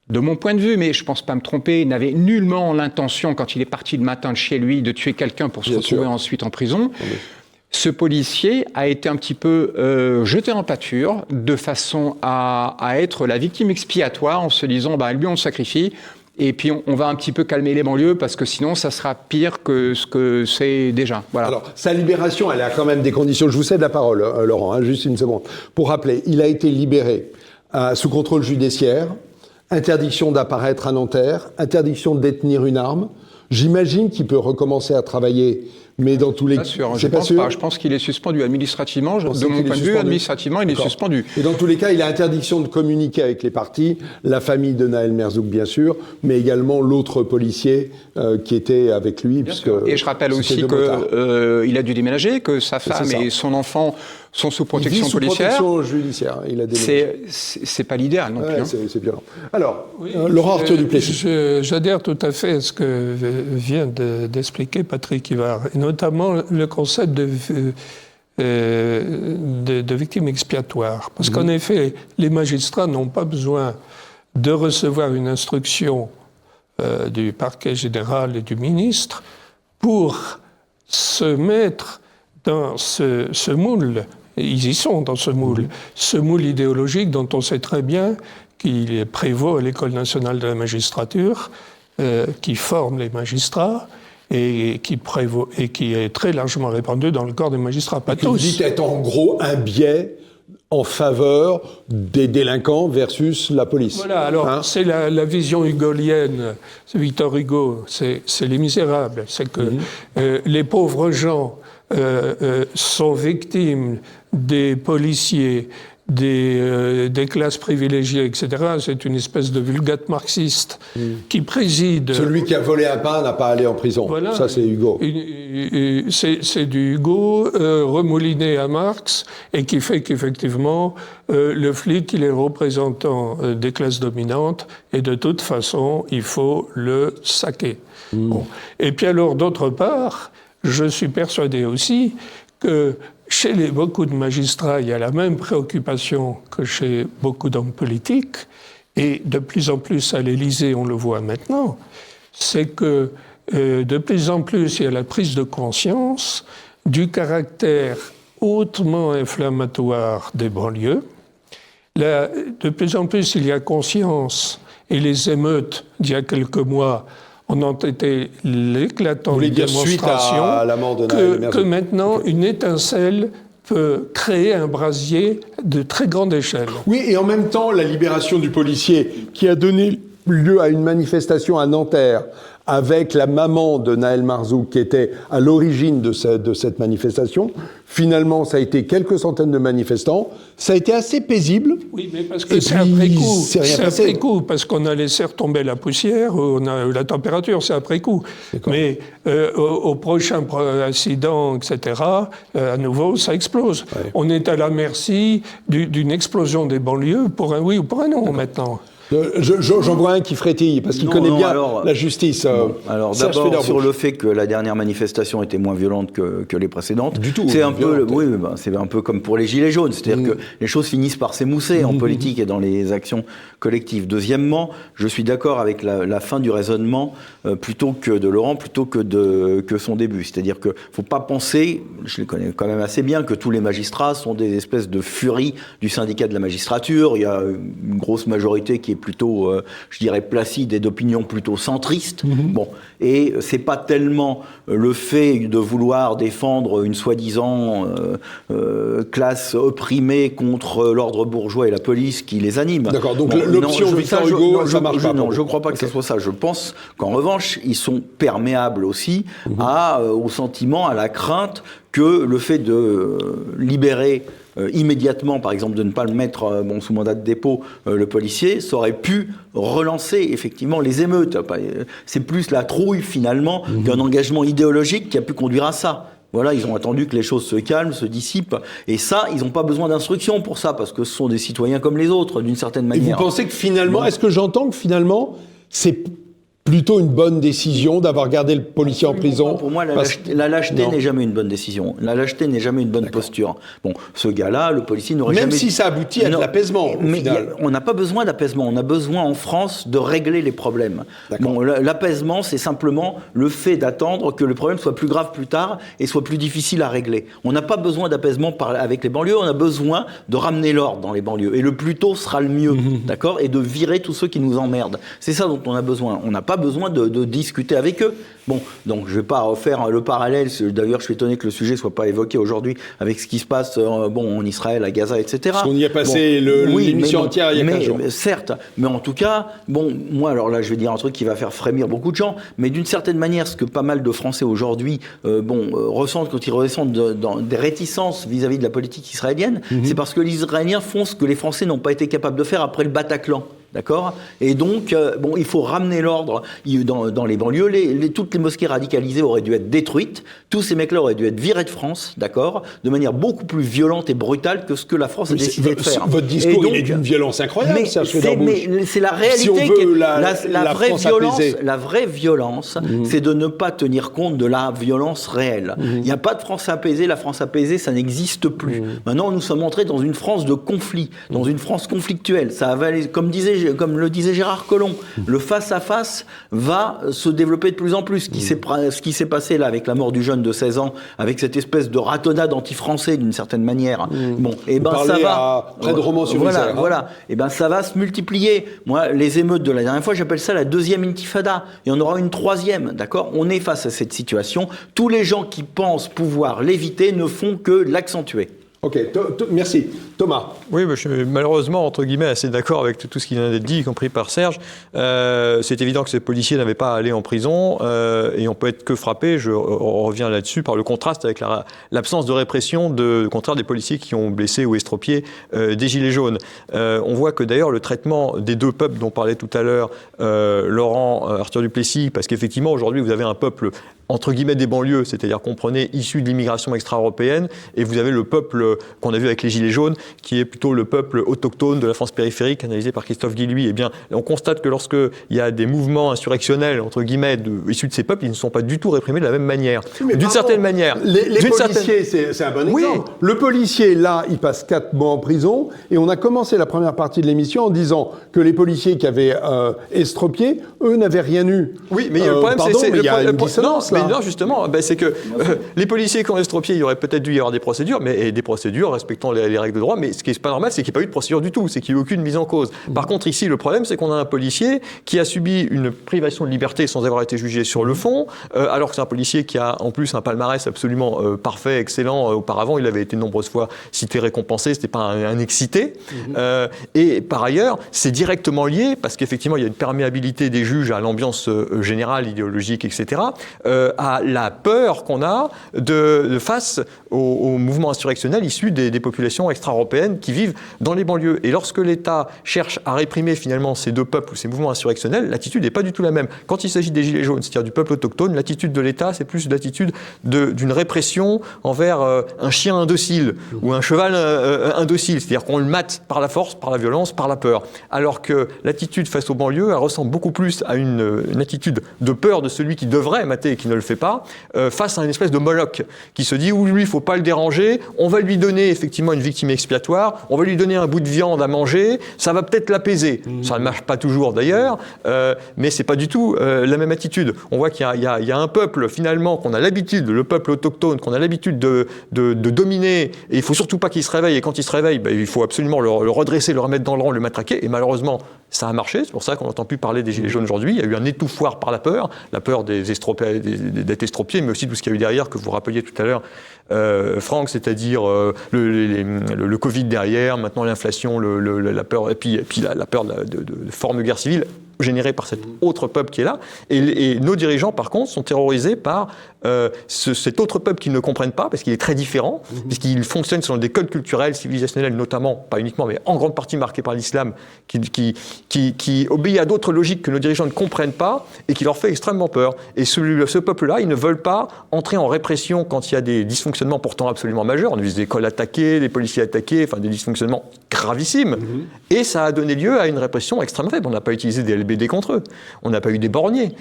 de mon point de vue, mais je ne pense pas me tromper, n'avait nullement l'intention, quand il est parti le matin de chez lui, de tuer quelqu'un pour se retrouver ensuite en prison. Ce policier a été un petit peu jeté en pâture de façon à être la victime expiatoire en se disant lui on le sacrifie et puis on va un petit peu calmer les banlieues parce que sinon ça sera pire que ce que c'est déjà. Voilà. Alors sa libération, elle a quand même des conditions. Je vous cède la parole, Laurent, juste une seconde. Pour rappeler, il a été libéré sous contrôle judiciaire, interdiction d'apparaître à Nanterre, interdiction de détenir une arme. J'imagine qu'il peut recommencer à travailler. Mais dans tous les cas, je pense pas. Je pense qu'il est suspendu administrativement. De mon point de vue, administrativement, il est suspendu. Et dans tous les cas, il a interdiction de communiquer avec les parties, la famille de Naël Merzouk, bien sûr, mais également l'autre policier qui était avec lui. Et je rappelle aussi qu'il a dû déménager, que sa femme et son enfant sont sous protection policière. Protection judiciaire. Il a déménagé. C'est pas l'idéal non plus. C'est violent. Alors, Laurent Arthur Duplessis. J'adhère tout à fait à ce que vient d'expliquer Patrick Ivard, et notamment le concept de victime expiatoire. Parce qu'en effet, les magistrats n'ont pas besoin de recevoir une instruction du parquet général et du ministre pour se mettre dans ce moule. Ils y sont dans ce moule idéologique dont on sait très bien qu'il prévaut à l'École nationale de la magistrature, qui forme les magistrats et qui est très largement répandu dans le corps des magistrats. Pas tous. Vous dites être en gros un biais en faveur des délinquants versus la police. Voilà, alors c'est la vision hugolienne, c'est Victor Hugo, c'est Les Misérables, c'est que les pauvres gens sont victimes des policiers, des classes privilégiées, etc. C'est une espèce de vulgate marxiste qui préside... Celui qui a volé un pain n'a pas à aller en prison. Voilà, ça, c'est Hugo. C'est du Hugo remouliné à Marx et qui fait qu'effectivement, le flic, il est représentant des classes dominantes et de toute façon, il faut le saquer. Bon. Et puis alors, d'autre part, je suis persuadé aussi que chez beaucoup de magistrats, il y a la même préoccupation que chez beaucoup d'hommes politiques, et de plus en plus à l'Élysée, on le voit maintenant, c'est que de plus en plus, il y a la prise de conscience du caractère hautement inflammatoire des banlieues. De plus en plus, il y a conscience, et les émeutes d'il y a quelques mois en ont été l'éclatante démonstration à la mort de Naël que maintenant, une étincelle peut créer un brasier de très grande échelle. Oui, et en même temps, la libération du policier qui a donné lieu à une manifestation à Nanterre avec la maman de Naël Marzouk qui était à l'origine de cette manifestation. Finalement, ça a été quelques centaines de manifestants. Ça a été assez paisible. Oui, mais parce que c'est après coup. C'est après coup, parce qu'on a laissé retomber la poussière, on a eu la température, c'est après coup. Mais au prochain incident, etc., à nouveau, ça explose. Ouais. On est à la merci d'une explosion des banlieues pour un oui ou pour un non maintenant. J'en vois un qui frétille, parce qu'il connaît bien la justice. Alors d'abord, sur le fait que la dernière manifestation était moins violente que les précédentes, du tout, c'est un peu comme pour les Gilets jaunes, c'est-à-dire que les choses finissent par s'émousser en politique et dans les actions collectives. Deuxièmement, je suis d'accord avec la fin du raisonnement plutôt que son début. C'est-à-dire qu'il ne faut pas penser, je les connais quand même assez bien, que tous les magistrats sont des espèces de furies du syndicat de la magistrature. Il y a une grosse majorité qui est plutôt, je dirais, placide et d'opinion plutôt centriste. Bon, et c'est pas tellement le fait de vouloir défendre une soi-disant classe opprimée contre l'ordre bourgeois et la police qui les anime. D'accord, donc l'option Victor Hugo, ça marche pas. Non, je ne crois pas que ce soit ça. Je pense qu'en revanche, ils sont perméables aussi au sentiment, à la crainte que le fait de libérer immédiatement, par exemple, de ne pas le mettre sous mandat de dépôt, le policier, ça aurait pu relancer effectivement les émeutes. C'est plus la trouille finalement qu'un engagement idéologique qui a pu conduire à ça. Voilà, ils ont attendu que les choses se calment, se dissipent. Et ça, ils n'ont pas besoin d'instruction pour ça, parce que ce sont des citoyens comme les autres, d'une certaine manière. Et vous pensez que finalement, est-ce que j'entends que finalement, c'est plutôt une bonne décision d'avoir gardé le policier en prison? Pour moi, la lâcheté n'est jamais une bonne décision. La lâcheté n'est jamais une bonne posture. Bon, ce gars-là, le policier n'aurait jamais... Même si ça aboutit à de l'apaisement, au final. On n'a pas besoin d'apaisement. On a besoin, en France, de régler les problèmes. Bon, l'apaisement, c'est simplement le fait d'attendre que le problème soit plus grave plus tard et soit plus difficile à régler. On n'a pas besoin d'apaisement avec les banlieues. On a besoin de ramener l'ordre dans les banlieues. Et le plus tôt sera le mieux, d'accord? Et de virer tous ceux qui nous emmerdent. C'est ça dont on a besoin. On n'a pas besoin de discuter avec eux. Bon, donc je ne vais pas refaire le parallèle. D'ailleurs, je suis étonné que le sujet ne soit pas évoqué aujourd'hui avec ce qui se passe en Israël, à Gaza, etc. Parce qu'on y a passé l'émission entière il y a 15 jours. Certes, mais en tout cas, moi, alors là, je vais dire un truc qui va faire frémir beaucoup de gens, mais d'une certaine manière, ce que pas mal de Français aujourd'hui ressentent quand ils ressentent des réticences vis-à-vis de la politique israélienne, c'est parce que les Israéliens font ce que les Français n'ont pas été capables de faire après le Bataclan. D'accord ? Et donc, il faut ramener l'ordre dans les banlieues. Toutes les mosquées radicalisées auraient dû être détruites. Tous ces mecs-là auraient dû être virés de France, d'accord ? De manière beaucoup plus violente et brutale que ce que la France a décidé de faire. Votre discours, il est d'une violence incroyable, Serge Federbusch. Mais c'est la réalité. Si on veut la vraie violence, c'est de ne pas tenir compte de la violence réelle. Il n'y a pas de France apaisée. La France apaisée, ça n'existe plus. Maintenant, nous sommes entrés dans une France de conflit, dans une France conflictuelle. Ça va aller, comme le disait Gérard Collomb, le face-à-face va se développer de plus en plus. Ce qui s'est passé là avec la mort du jeune de 16 ans, avec cette espèce de ratonnade anti-français d'une certaine manière. Bon, et ça va près de Romans-sur-Isère. Voilà. Et ça va se multiplier. Moi, les émeutes de la dernière fois, j'appelle ça la deuxième intifada. Il y en aura une troisième, d'accord ? On est face à cette situation. Tous les gens qui pensent pouvoir l'éviter ne font que l'accentuer. Ok, merci. Thomas. Oui, je suis malheureusement, entre guillemets, assez d'accord avec tout ce qui vient d'être dit, y compris par Serge. C'est évident que ces policiers n'avaient pas à aller en prison et on peut être que frappé, je reviens là-dessus, par le contraste avec l'absence de répression au contraire des policiers qui ont blessé ou estropié des Gilets jaunes. On voit que d'ailleurs le traitement des deux peuples dont parlait tout à l'heure Laurent, Arthur Duplessis, parce qu'effectivement aujourd'hui vous avez un peuple entre guillemets des banlieues, c'est-à-dire comprenez issu de l'immigration extra-européenne, et vous avez le peuple qu'on a vu avec les Gilets jaunes, qui est plutôt le peuple autochtone de la France périphérique, analysé par Christophe Guilluy. Eh bien, on constate que lorsqu'il y a des mouvements insurrectionnels, entre guillemets, issus de ces peuples, ils ne sont pas du tout réprimés de la même manière. D'une certaine manière. Les policiers, c'est un bon exemple. Le policier, là, il passe 4 mois en prison, et on a commencé la première partie de l'émission en disant que les policiers qui avaient estropié, eux, n'avaient rien eu. Oui, mais le problème, il y a une dissonance, là. Mais non, justement, c'est que les policiers qui ont estropié, il y aurait peut-être dû y avoir des procédures, et des procédures respectant les règles de droit, mais ce qui n'est pas normal, c'est qu'il n'y ait pas eu de procédure du tout, c'est qu'il n'y ait eu aucune mise en cause. Par contre, ici, le problème, c'est qu'on a un policier qui a subi une privation de liberté sans avoir été jugé sur le fond, alors que c'est un policier qui a en plus un palmarès absolument parfait, excellent. Auparavant, il avait été de nombreuses fois cité, récompensé, c'était pas un excité. Et par ailleurs, c'est directement lié, parce qu'effectivement, il y a une perméabilité des juges à l'ambiance générale, idéologique, etc., à la peur qu'on a face au mouvement insurrectionnel issu des populations extra-européennes qui vivent dans les banlieues. Et lorsque l'État cherche à réprimer finalement ces deux peuples ou ces mouvements insurrectionnels, l'attitude n'est pas du tout la même. Quand il s'agit des Gilets jaunes, c'est-à-dire du peuple autochtone, l'attitude de l'État, c'est plus l'attitude d'une répression envers un chien indocile ou un cheval indocile, c'est-à-dire qu'on le mate par la force, par la violence, par la peur. Alors que l'attitude face aux banlieues, elle ressemble beaucoup plus à une attitude de peur de celui qui devrait mater et qui ne le fait pas, face à une espèce de Moloch qui se dit, oui, lui, il ne faut pas le déranger, on va lui donner effectivement une victime expiatoire, on va lui donner un bout de viande à manger, ça va peut-être l'apaiser. Ça ne marche pas toujours d'ailleurs, mais c'est pas du tout la même attitude. On voit qu'il y a un peuple finalement qu'on a l'habitude, le peuple autochtone, qu'on a l'habitude de dominer, et il ne faut surtout pas qu'il se réveille, et quand il se réveille, il faut absolument le redresser, le remettre dans le rang, le matraquer, et malheureusement, ça a marché, c'est pour ça qu'on n'entend plus parler des Gilets jaunes aujourd'hui. Il y a eu un étouffoir par la peur d'être estropiés, mais aussi tout ce qu'il y a eu derrière, que vous rappeliez tout à l'heure, Franck, c'est-à-dire le Covid derrière, maintenant l'inflation, la peur, et puis la peur de formes de guerre civile générée par cet autre peuple qui est là. Et nos dirigeants, par contre, sont terrorisés par cet autre peuple qu'ils ne comprennent pas, parce qu'il est très différent, puisqu'il fonctionne selon des codes culturels, civilisationnels notamment, pas uniquement, mais en grande partie marqués par l'islam, qui obéit à d'autres logiques que nos dirigeants ne comprennent pas et qui leur fait extrêmement peur. Et ce peuple-là, ils ne veulent pas entrer en répression quand il y a des dysfonctionnements pourtant absolument majeurs. On a vu des écoles attaquées, des policiers attaqués, enfin des dysfonctionnements gravissimes. Et ça a donné lieu à une répression extrêmement faible. On n'a pas utilisé des LBD contre eux. On n'a pas eu des borgniers.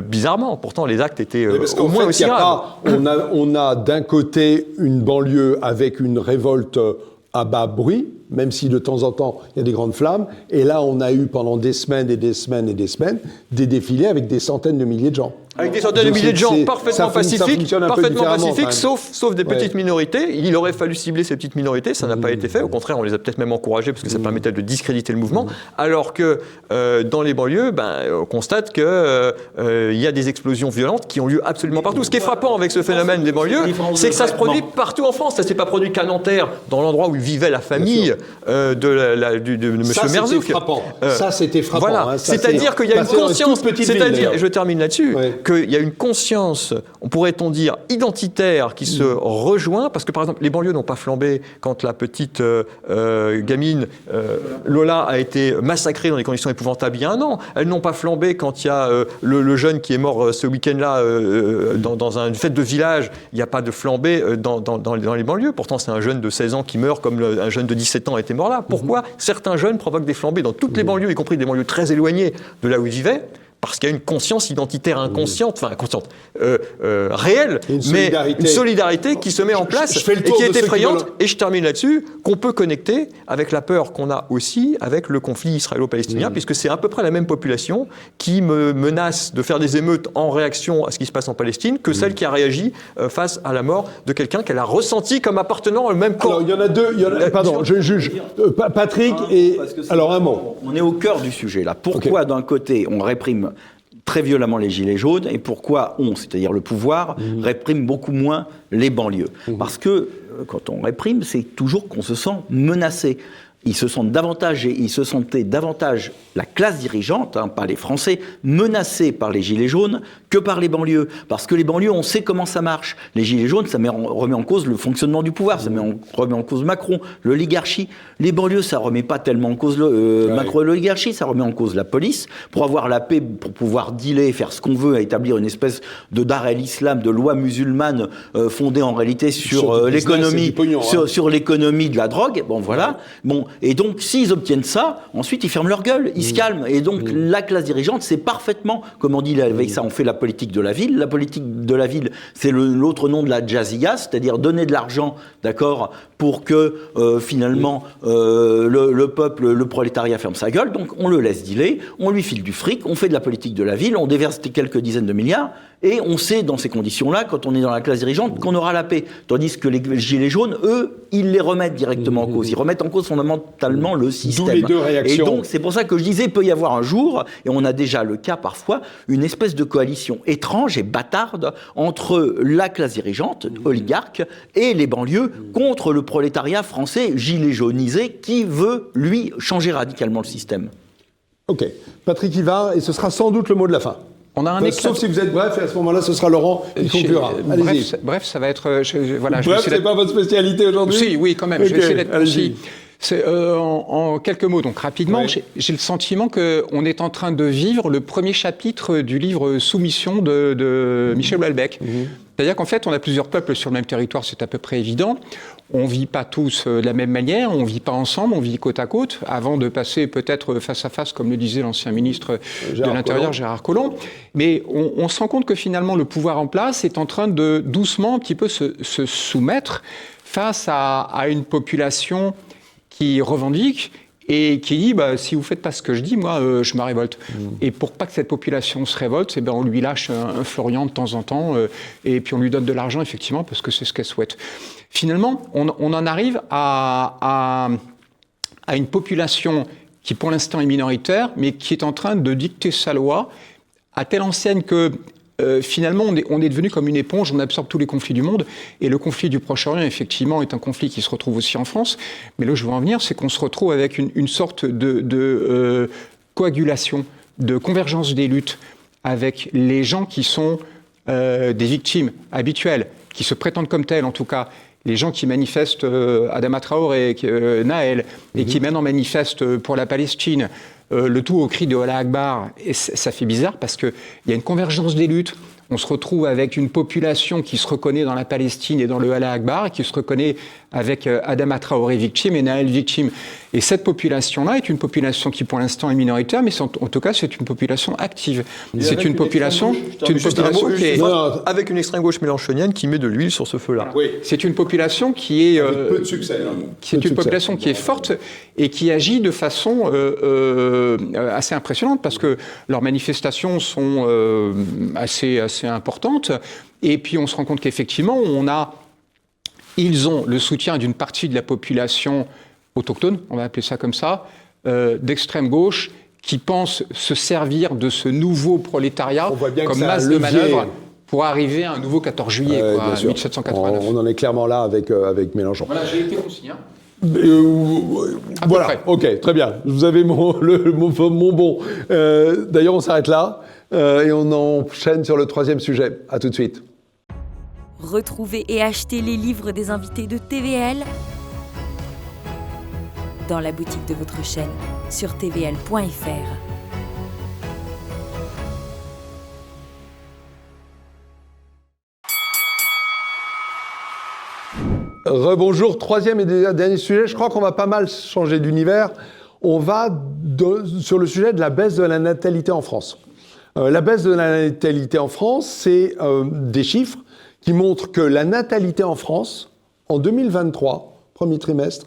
Bizarrement, pourtant les actes étaient au moins aussi graves. On a d'un côté une banlieue avec une révolte à bas bruit, même si de temps en temps il y a des grandes flammes. Et là, on a eu pendant des semaines et des semaines et des semaines des défilés avec des centaines de milliers de gens. Avec des centaines de milliers de gens parfaitement pacifiques, sauf des petites minorités. Il aurait fallu cibler ces petites minorités, ça n'a pas été fait. Au contraire, on les a peut-être même encouragées parce que ça permettait de discréditer le mouvement. Alors que dans les banlieues, on constate qu'il y a des explosions violentes qui ont lieu absolument partout. Ce qui est frappant avec ce phénomène des banlieues, c'est que ça se produit partout en France. Ça ne s'est pas produit qu'à Nanterre, dans l'endroit où vivait la famille de M. Merzouk. Ça, c'était frappant. Voilà. Hein, c'est-à-dire qu'il y a une conscience, je termine là-dessus, qu'il y a une conscience, pourrait-on dire, identitaire qui se rejoint, parce que par exemple, les banlieues n'ont pas flambé quand la petite gamine Lola a été massacrée dans des conditions épouvantables il y a un an. Elles n'ont pas flambé quand il y a le jeune qui est mort ce week-end-là dans une fête de village. Il n'y a pas de flambée dans les banlieues. Pourtant, c'est un jeune de 16 ans qui meurt comme un jeune de 17 ans était mort là. Pourquoi certains jeunes provoquent des flambées dans toutes les banlieues, y compris des banlieues très éloignées de là où ils vivaient ? Parce qu'il y a une conscience identitaire inconsciente, réelle, mais une solidarité qui se met en place et qui est effrayante. Et je termine là-dessus, qu'on peut connecter avec la peur qu'on a aussi avec le conflit israélo-palestinien, puisque c'est à peu près la même population qui me menace de faire des émeutes en réaction à ce qui se passe en Palestine que celle qui a réagi face à la mort de quelqu'un qu'elle a ressenti comme appartenant au même camp. Alors, il y en a deux. Pardon, je juge. Patrick et... Alors, un mot. On est au cœur du sujet, là. Pourquoi, d'un côté, on réprime très violemment les Gilets jaunes, et pourquoi c'est-à-dire le pouvoir, réprime beaucoup moins les banlieues. Parce que quand on réprime, c'est toujours qu'on se sent menacé. Ils se sentaient davantage la classe dirigeante, pas les Français, menacés par les Gilets jaunes que par les banlieues. Parce que les banlieues, on sait comment ça marche. Les Gilets jaunes, ça remet en cause le fonctionnement du pouvoir, ça remet en cause Macron, l'oligarchie. Les banlieues, ça remet pas tellement en cause Macron et l'oligarchie, ça remet en cause la police. Pour avoir la paix, pour pouvoir dealer, faire ce qu'on veut, à établir une espèce de dar el-Islam, de loi musulmane fondée en réalité sur l'économie, sur l'économie de la drogue. Bon, voilà. Bon. Et donc, s'ils obtiennent ça, ensuite, ils ferment leur gueule, ils se calment. Et donc, la classe dirigeante sait parfaitement, comme on dit avec ça, on fait la politique de la ville. La politique de la ville, c'est l'autre nom de la jazziya, c'est-à-dire donner de l'argent, d'accord, pour que, finalement, le peuple, le prolétariat ferme sa gueule. Donc, on le laisse dealer, on lui file du fric, on fait de la politique de la ville, on déverse quelques dizaines de milliards, et on sait, dans ces conditions-là, quand on est dans la classe dirigeante, qu'on aura la paix. Tandis que les Gilets jaunes, eux, ils les remettent directement en cause. Ils remettent en cause fondamentalement le système. D'où les deux réactions. Et donc, c'est pour ça que je disais, il peut y avoir un jour, et on a déjà le cas parfois, une espèce de coalition étrange et bâtarde entre la classe dirigeante, oligarque, et les banlieues contre le prolétariat français gilet jaunisé qui veut, lui, changer radicalement le système. Ok. Patrick Ivard, et ce sera sans doute le mot de la fin. On a un Sauf si vous êtes bref, et à ce moment-là, ce sera Laurent qui conclura. Allez-y. Bref, ça va être... voilà, Bref, c'est pas votre spécialité aujourd'hui? Si, oui, quand même. Okay, je vais essayer d'être allez-y. concis. En quelques mots, donc rapidement, Ouais. j'ai le sentiment qu'on est en train de vivre le premier chapitre du livre Soumission de Michel Houellebecq. C'est-à-dire qu'en fait, on a plusieurs peuples sur le même territoire, c'est à peu près évident. On ne vit pas tous de la même manière, on ne vit pas ensemble, on vit côte à côte, avant de passer peut-être face à face, comme le disait l'ancien ministre de l'Intérieur, Gérard Collomb. Mais on se rend compte que finalement, le pouvoir en place est en train de doucement un petit peu se soumettre face à une population qui revendique et qui dit si vous ne faites pas ce que je dis, moi, je me révolte. Et pour pas que cette population se révolte, on lui lâche un Florian de temps en temps et puis on lui donne de l'argent, effectivement, parce que c'est ce qu'elle souhaite. Finalement, on en arrive à une population qui, pour l'instant, est minoritaire, mais qui est en train de dicter sa loi à telle enseigne que finalement, on est devenu comme une éponge, on absorbe tous les conflits du monde. Et le conflit du Proche-Orient, effectivement, est un conflit qui se retrouve aussi en France. Mais là où je veux en venir, c'est qu'on se retrouve avec une sorte de coagulation, de convergence des luttes avec les gens qui sont des victimes habituelles, qui se prétendent comme telles, en tout cas. Les gens qui manifestent Adama Traoré, Naël, et qui maintenant manifestent pour la Palestine, le tout au cri de Allah Akbar. Et ça fait bizarre parce qu'il y a une convergence des luttes. On se retrouve avec une population qui se reconnaît dans la Palestine et dans le Allah Akbar, et qui se reconnaît avec Adama Traoré victime et Naël victime. Et cette population-là est une population qui, pour l'instant, est minoritaire, mais en tout cas, c'est une population active. C'est une population qui est... Avec une extrême gauche mélenchonienne qui met de l'huile sur ce feu-là. Oui. C'est une population qui est... peu de succès. C'est une population qui est forte et qui agit de façon assez impressionnante, parce que leurs manifestations sont assez importantes. Et puis, on se rend compte qu'effectivement, ils ont le soutien d'une partie de la population autochtone, on va appeler ça comme ça, d'extrême gauche, qui pense se servir de ce nouveau prolétariat comme masse de manœuvre pour arriver à un nouveau 14 juillet, Ouais, quoi, 1789. On en est clairement là avec Mélenchon. Voilà, j'ai été concis, hein. Voilà, ok, très bien. Vous avez mon bon. D'ailleurs, on s'arrête là et on enchaîne sur le troisième sujet. À tout de suite. Retrouvez et achetez les livres des invités de TVL dans la boutique de votre chaîne sur tvl.fr. Rebonjour, troisième et dernier sujet. Je crois qu'on va pas mal changer d'univers. On va sur le sujet de la baisse de la natalité en France. La baisse de la natalité en France, c'est des chiffres qui montrent que la natalité en France, en 2023, premier trimestre,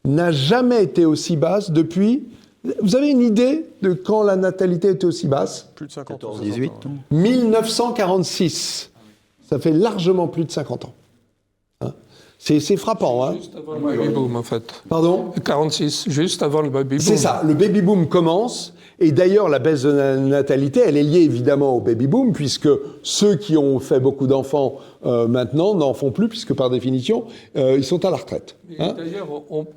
n'a jamais été aussi basse depuis... Vous avez une idée de quand la natalité était aussi basse? Plus de 50 ans. 18 1946. Ça fait largement plus de 50 ans. Hein? C'est frappant. Hein? Juste avant le baby-boom, en fait. Pardon? 46, juste avant le baby-boom. C'est ça, le baby-boom commence. Et d'ailleurs, la baisse de la natalité, elle est liée évidemment au baby-boom, puisque ceux qui ont fait beaucoup d'enfants maintenant n'en font plus, puisque par définition, ils sont à la retraite. Hein? D'ailleurs,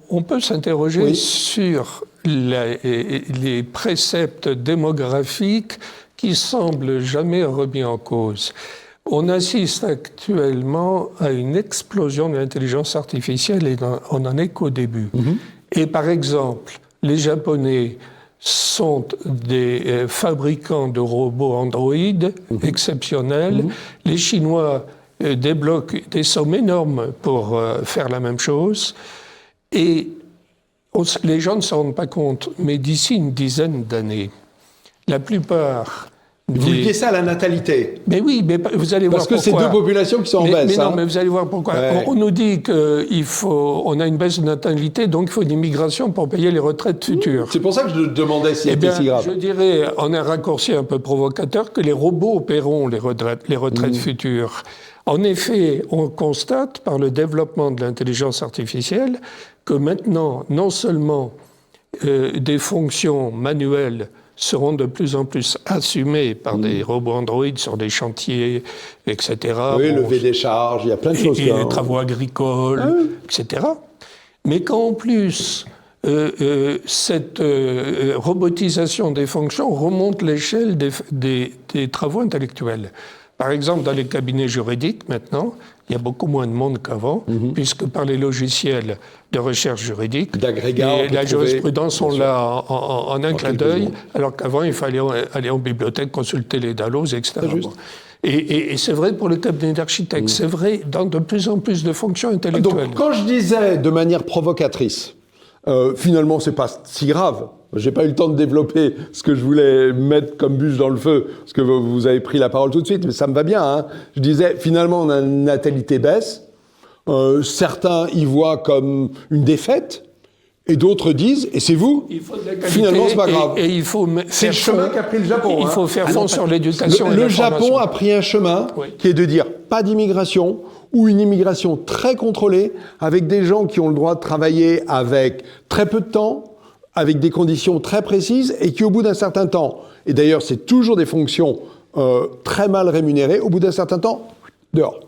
on peut s'interroger sur les préceptes démographiques qui semblent jamais remis en cause. On assiste actuellement à une explosion de l'intelligence artificielle et on n'en est qu'au début. Et par exemple, les Japonais sont des fabricants de robots Android exceptionnels. Les Chinois débloquent des sommes énormes pour faire la même chose. Et les gens ne se rendent pas compte, mais d'ici une dizaine d'années, la plupart... Vous liez ça à la natalité. Mais oui, mais vous allez voir pourquoi. Parce que c'est deux populations qui sont en baisse. Mais non, mais vous allez voir pourquoi. Ouais. On nous dit qu'on a une baisse de natalité, donc il faut une immigration pour payer les retraites futures. C'est pour ça que je demandais si c'était si grave. Je dirais, en un raccourci un peu provocateur, que les robots paieront les retraites futures. En effet, on constate par le développement de l'intelligence artificielle que maintenant, non seulement des fonctions manuelles seront de plus en plus assumées par des robots Android sur des chantiers, etc. Oui, lever des charges, il y a plein de choses. Et les travaux agricoles, etc. Mais qu'en plus, cette robotisation des fonctions remonte l'échelle des travaux intellectuels. Par exemple, dans les cabinets juridiques, maintenant, il y a beaucoup moins de monde qu'avant, puisque par les logiciels de recherche juridique, la jurisprudence, on l'a en un clin d'œil, alors qu'avant, il fallait aller en bibliothèque, consulter les DALOS, etc. Et c'est vrai pour le cabinet d'architectes, c'est vrai dans de plus en plus de fonctions intellectuelles. Donc, quand je disais de manière provocatrice, finalement, c'est pas si grave. J'ai pas eu le temps de développer ce que je voulais mettre comme bûche dans le feu, parce que vous avez pris la parole tout de suite, mais ça me va bien. Hein. Je disais, finalement, la natalité baisse. Certains y voient comme une défaite, et d'autres disent, et c'est vous, finalement, c'est pas grave. Et il faut c'est le chemin qu'a pris le Japon. Il faut faire fond sur l'éducation. Le Japon a pris un chemin qui est de dire pas d'immigration, ou une immigration très contrôlée, avec des gens qui ont le droit de travailler avec très peu de temps, avec des conditions très précises, et qui, au bout d'un certain temps, et d'ailleurs, c'est toujours des fonctions très mal rémunérées, au bout d'un certain temps, dehors.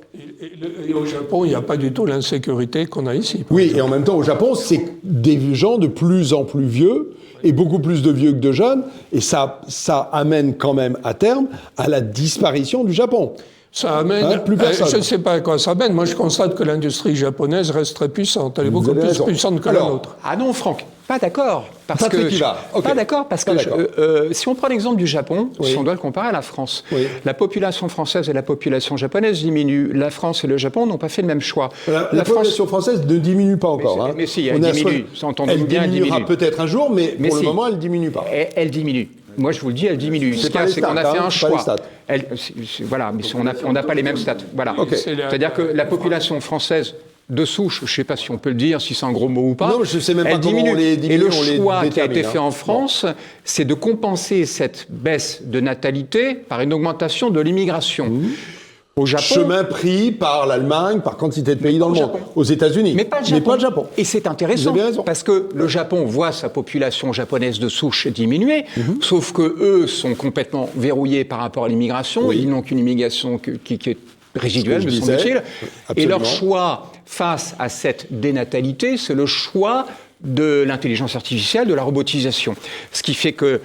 Et au Japon, il n'y a pas du tout l'insécurité qu'on a ici. Oui, et en même temps, au Japon, c'est des gens de plus en plus vieux, et beaucoup plus de vieux que de jeunes, et ça amène quand même, à terme, à la disparition du Japon. Ça amène, plus personne. Je ne sais pas à quoi ça amène. Moi, je constate que l'industrie japonaise reste très puissante. Elle est beaucoup plus puissante que la nôtre. Ah non, Franck, pas d'accord. Pas d'accord, parce que si on prend l'exemple du Japon, si on doit le comparer à la France, la population française et la population japonaise diminuent. La France et le Japon n'ont pas fait le même choix. La population française ne diminue pas encore. Mais si, elle diminue. Elle diminuera peut-être un jour, mais pour le moment, elle ne diminue pas. Elle diminue. Moi, je vous le dis, elle diminue. Ce qu'il y a, c'est qu'on a fait un choix. Voilà, mais on n'a pas les mêmes stats. Voilà. C'est-à-dire que la population française de souche, je ne sais pas si on peut le dire, si c'est un gros mot ou pas, non, je sais même pas elle diminue. On les diminue. Et le choix qui a été fait en France, c'est de compenser cette baisse de natalité par une augmentation de l'immigration. Au Japon, chemin pris par l'Allemagne, par quantité de pays dans le monde. Aux États-Unis, mais pas le Japon. Et c'est intéressant, parce que le Japon voit sa population japonaise de souche diminuer, sauf que eux sont complètement verrouillés par rapport à l'immigration. Ils n'ont qu'une immigration qui est résiduelle, me semble-t-il. Et leur choix face à cette dénatalité, c'est le choix de l'intelligence artificielle, de la robotisation. Ce qui fait que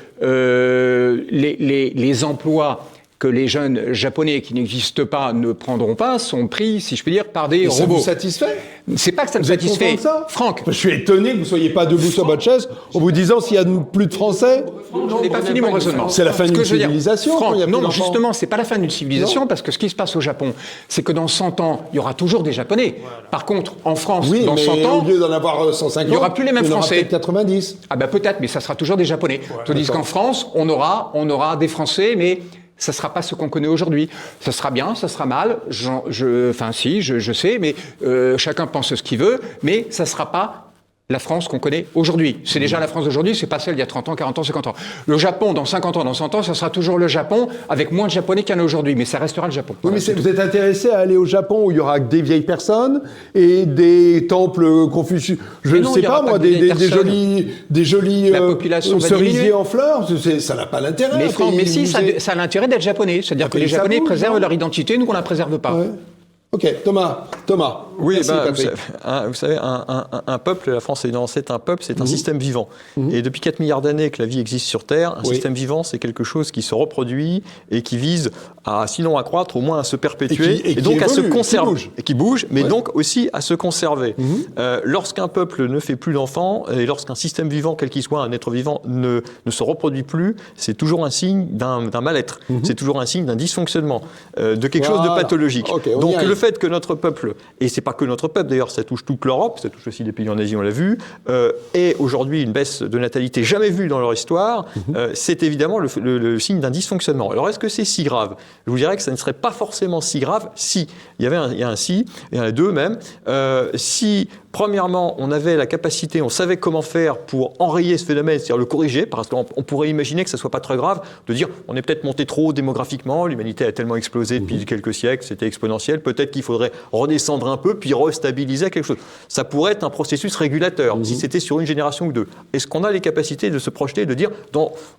les emplois que les jeunes japonais qui n'existent pas ne prendront pas sont pris, si je puis dire, par des robots. Ça vous satisfait ? C'est pas que ça me satisfait. Franck. Je suis étonné que vous ne soyez pas debout sur votre chaise en vous disant s'il y a plus de Français. Je n'ai pas fini mon raisonnement. C'est la fin d'une civilisation. Franck, non, justement, c'est pas la fin d'une civilisation parce que ce qui se passe au Japon, c'est que dans 100 ans, il y aura toujours des Japonais. Par contre, en France, dans 100 ans, au lieu d'en avoir 150, il n'y aura plus les mêmes Français. Peut-être 90. Ah ben peut-être, mais ça sera toujours des Japonais. Tandis qu'en France, on aura des Français, mais ça ne sera pas ce qu'on connaît aujourd'hui. Ça sera bien, ça sera mal, je sais, mais chacun pense ce qu'il veut, mais ça ne sera pas la France qu'on connaît aujourd'hui. C'est déjà la France d'aujourd'hui, c'est pas celle d'il y a 30 ans, 40 ans, 50 ans. Le Japon, dans 50 ans, dans 100 ans, ça sera toujours le Japon, avec moins de Japonais qu'il y en a aujourd'hui, mais ça restera le Japon. Oui, mais vous êtes intéressé à aller au Japon où il y aura des vieilles personnes et des temples Confucius, je ne sais pas moi, des jolis cerisiers en fleurs, ça n'a pas l'intérêt. Mais Franck, ça a l'intérêt d'être japonais, c'est-à-dire que les Japonais préservent leur identité, nous on ne la préserve pas. Ouais. Ok, Thomas. Oui, vous savez, un peuple, la France est un peuple, c'est un système vivant. Et depuis 4 milliards d'années que la vie existe sur Terre, un système vivant, c'est quelque chose qui se reproduit et qui vise à, sinon à croître, au moins à se perpétuer, et donc à se conserver. Et qui bouge, mais donc aussi à se conserver. Lorsqu'un peuple ne fait plus d'enfants, et lorsqu'un système vivant, quel qu'il soit, un être vivant, ne se reproduit plus, c'est toujours un signe d'un mal-être. C'est toujours un signe d'un dysfonctionnement, de quelque chose de pathologique. Donc le fait que notre peuple, et c'est pas que notre peuple d'ailleurs, ça touche toute l'Europe, ça touche aussi des pays en Asie, on l'a vu, ait aujourd'hui une baisse de natalité jamais vue dans leur histoire, c'est évidemment le signe d'un dysfonctionnement. Alors est-ce que c'est si grave ? Je vous dirais que ça ne serait pas forcément si grave si, il y a un si, il y en a deux même, si premièrement on avait la capacité, on savait comment faire pour enrayer ce phénomène, c'est-à-dire le corriger, parce qu'on pourrait imaginer que ça ne soit pas très grave, de dire on est peut-être monté trop démographiquement, l'humanité a tellement explosé depuis quelques siècles, c'était exponentiel, peut-être qu'il faudrait redescendre un peu, puis restabiliser quelque chose. Ça pourrait être un processus régulateur, si c'était sur une génération ou deux. Est-ce qu'on a les capacités de se projeter et de dire,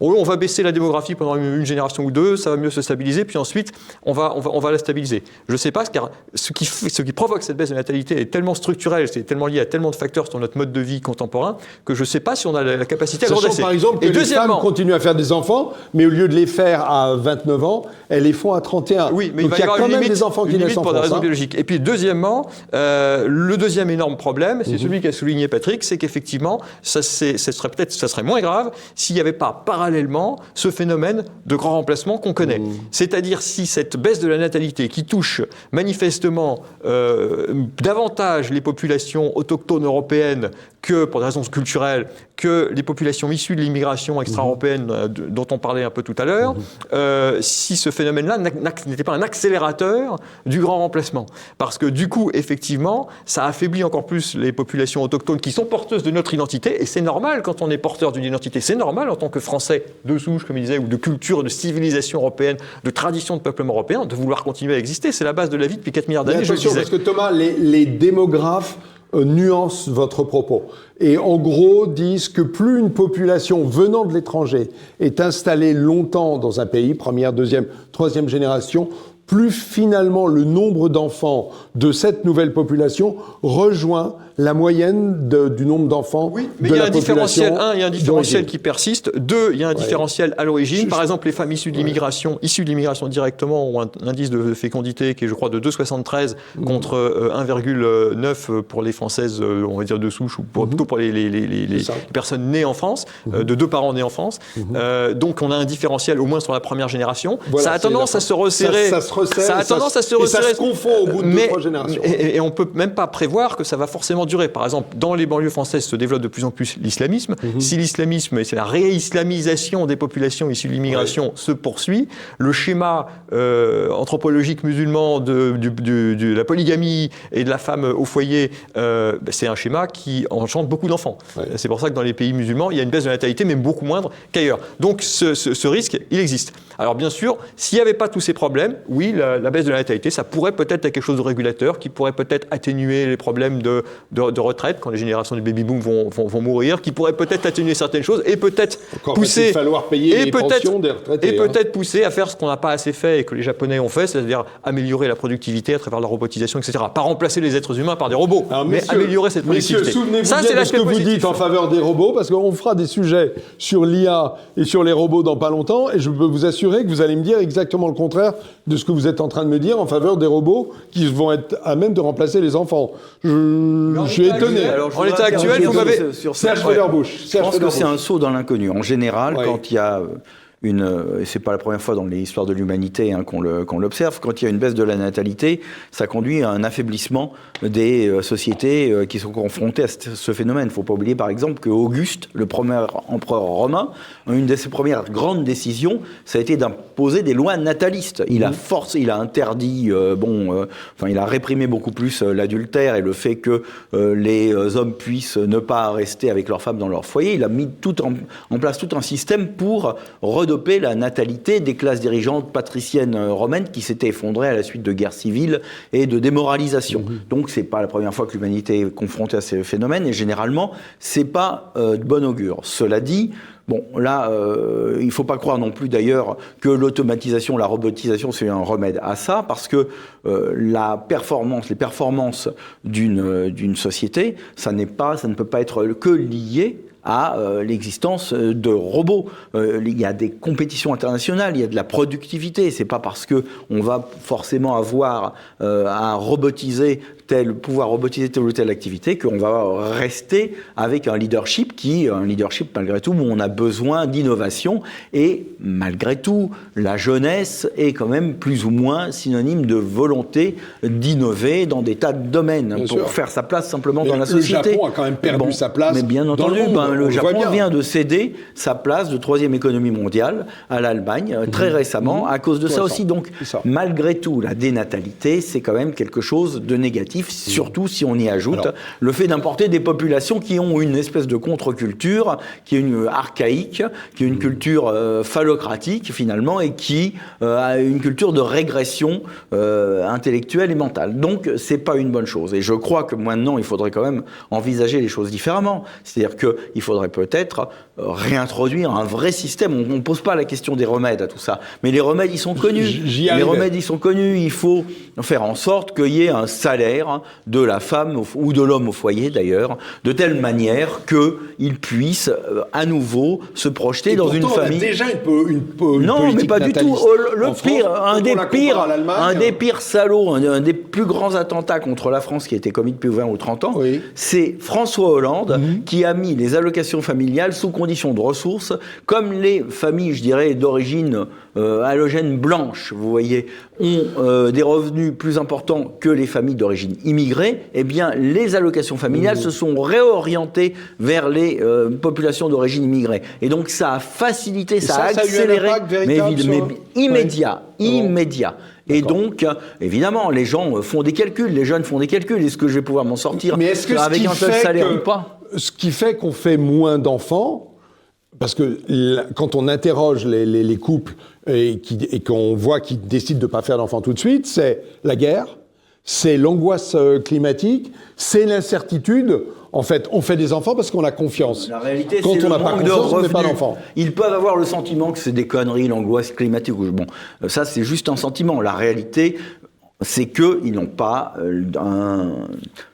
on va baisser la démographie pendant une génération ou deux, ça va mieux se stabiliser, puis ensuite, on va la stabiliser. Je ne sais pas, car ce qui provoque cette baisse de natalité est tellement structurel, c'est tellement tellement lié à tellement de facteurs sur notre mode de vie contemporain que je ne sais pas si on a la capacité à le Sachant redresser. par exemple que les femmes continuent à faire des enfants, mais au lieu de les faire à 29 ans, elles les font à 31. Oui, mais donc il y a quand même des enfants qui naissent en pour des France. raisons biologiques. Et puis deuxièmement, le deuxième énorme problème, c'est celui qu'a souligné Patrick, c'est qu'effectivement, ça serait moins grave s'il n'y avait pas parallèlement ce phénomène de grand remplacement qu'on connaît. C'est-à-dire si cette baisse de la natalité qui touche manifestement davantage les populations autochtones européennes que, pour des raisons culturelles, que les populations issues de l'immigration extra-européenne dont on parlait un peu tout à l'heure, si ce phénomène-là n'était pas un accélérateur du grand remplacement. Parce que du coup, effectivement, ça affaiblit encore plus les populations autochtones qui sont porteuses de notre identité, et c'est normal quand on est porteur d'une identité, c'est normal en tant que Français de souche, comme il disait, ou de culture, de civilisation européenne, de tradition de peuplement européen, de vouloir continuer à exister. C'est la base de la vie depuis 4 milliards d'années, je le disais. Parce que Thomas, les démographes nuancent votre propos. Et en gros, disent que plus une population venant de l'étranger est installée longtemps dans un pays, première, deuxième, troisième génération, plus finalement le nombre d'enfants de cette nouvelle population rejoint la moyenne du nombre d'enfants mais de il y a la population. Il y a un différentiel qui persiste. 2, il y a un différentiel à l'origine. Par exemple, les femmes issues de l'immigration, directement, ont un indice de fécondité qui est, je crois, de 2,73 contre 1,9 pour les Françaises, on va dire de souche, ou plutôt pour les personnes nées en France, de 2 parents nés en France. Donc, on a un différentiel au moins sur la première génération. Voilà, ça a tendance à se resserrer. Ça a tendance à se resserrer. Et ça se confond au bout de 2-3 générations. Et on ne peut même pas prévoir que ça va forcément durer. Par exemple, dans les banlieues françaises se développe de plus en plus l'islamisme. Si l'islamisme, c'est la réislamisation des populations issues de l'immigration, se poursuit, le schéma anthropologique musulman de la polygamie et de la femme au foyer, c'est un schéma qui enchante beaucoup d'enfants. C'est pour ça que dans les pays musulmans, il y a une baisse de la natalité, mais beaucoup moindre qu'ailleurs. Donc ce risque, il existe. Alors bien sûr, s'il n'y avait pas tous ces problèmes, oui, la baisse de la natalité, ça pourrait peut-être être quelque chose de régulateur, qui pourrait peut-être atténuer les problèmes de retraite, quand les générations du baby-boom vont mourir, qui pourrait peut-être atténuer certaines choses, et peut-être pousser... falloir payer les pensions des retraités. Et peut-être pousser à faire ce qu'on n'a pas assez fait et que les Japonais ont fait, c'est-à-dire améliorer la productivité à travers la robotisation, etc. Pas remplacer les êtres humains par des robots, mais améliorer cette productivité. Souvenez-vous Ça, bien c'est de ce que vous positif. dites en faveur des robots, parce qu'on fera des sujets sur l'IA et sur les robots dans pas longtemps, et je peux vous assurer que vous allez me dire exactement le contraire de ce que vous êtes en train de me dire en faveur des robots qui vont être à même de remplacer les enfants. Je suis étonné. Alors, En l'état actuel, vous m'avez... Serge Federbush. Je pense que c'est un saut dans l'inconnu. En général, quand il y a c'est pas la première fois dans l'histoire de l'humanité qu'on l'observe, quand il y a une baisse de la natalité, ça conduit à un affaiblissement des sociétés qui sont confrontées à ce phénomène. Il ne faut pas oublier par exemple que Auguste, le premier empereur romain, une de ses premières grandes décisions, ça a été d'imposer des lois natalistes. Il a interdit, il a réprimé beaucoup plus l'adultère et le fait que les hommes puissent ne pas rester avec leurs femmes dans leur foyer. Il a mis en place tout un système pour redoper la natalité des classes dirigeantes patriciennes romaines qui s'étaient effondrées à la suite de guerres civiles et de démoralisation. Donc c'est pas la première fois que l'humanité est confrontée à ces phénomènes, et généralement c'est pas de bon augure. Cela dit, bon, là, il ne faut pas croire non plus d'ailleurs que l'automatisation, la robotisation, c'est un remède à ça, parce que les performances d'une société, ça ne peut pas être que lié à l'existence de robots. Il y a des compétitions internationales, il y a de la productivité. C'est pas parce que on va forcément avoir à pouvoir robotiser telle ou telle activité qu'on va rester avec un leadership malgré tout où on a besoin d'innovation, et malgré tout la jeunesse est quand même plus ou moins synonyme de volonté d'innover dans des tas de domaines pour faire sa place simplement dans la société. Le Japon a quand même perdu sa place. Mais bien entendu, le Japon vient de céder sa place de 3e économie mondiale à l'Allemagne très récemment à cause de ça aussi. Donc malgré tout, la dénatalité, c'est quand même quelque chose de négatif, surtout si on y ajoute le fait d'importer des populations qui ont une espèce de contre-culture, qui est une archaïque, qui est une culture phallocratique finalement, et qui a une culture de régression intellectuelle et mentale. Donc c'est pas une bonne chose. Et je crois que maintenant, il faudrait quand même envisager les choses différemment. C'est-à-dire qu'il faudrait peut-être réintroduire un vrai système. On ne pose pas la question des remèdes à tout ça, mais les remèdes, ils sont connus. Il faut faire en sorte qu'il y ait un salaire carrière de la femme ou de l'homme au foyer d'ailleurs, de telle manière qu'il puisse à nouveau se projeter dans une famille. On a déjà une non, politique mais pas du tout. Le pire, un des pires salauds, un des plus grands attentats contre la France qui a été commis depuis 20 ou 30 ans, oui. c'est François Hollande qui a mis les allocations familiales sous condition de ressources, comme les familles, je dirais, d'origine halogène blanche, vous voyez, ont des revenus plus importants que les familles d'origine immigrée, eh bien, les allocations familiales se sont réorientées vers les populations d'origine immigrée. Et donc, ça a facilité, ça a accéléré, mais immédiat. Et donc, évidemment, les gens font des calculs, les jeunes font des calculs. Est-ce que je vais pouvoir m'en sortir avec un seul salaire ou pas? Ce qui fait qu'on fait moins d'enfants, parce que quand on interroge les couples et qu'on voit qu'ils décident de ne pas faire d'enfants tout de suite, c'est la guerre, c'est l'angoisse climatique, c'est l'incertitude. En fait, on fait des enfants parce qu'on a confiance. La réalité, quand c'est on n'a pas confiance, on ne fait pas revenus. d'enfants. Ils peuvent avoir le sentiment que c'est des conneries, l'angoisse climatique. Bon, ça, c'est juste un sentiment. La réalité, c'est qu'ils n'ont pas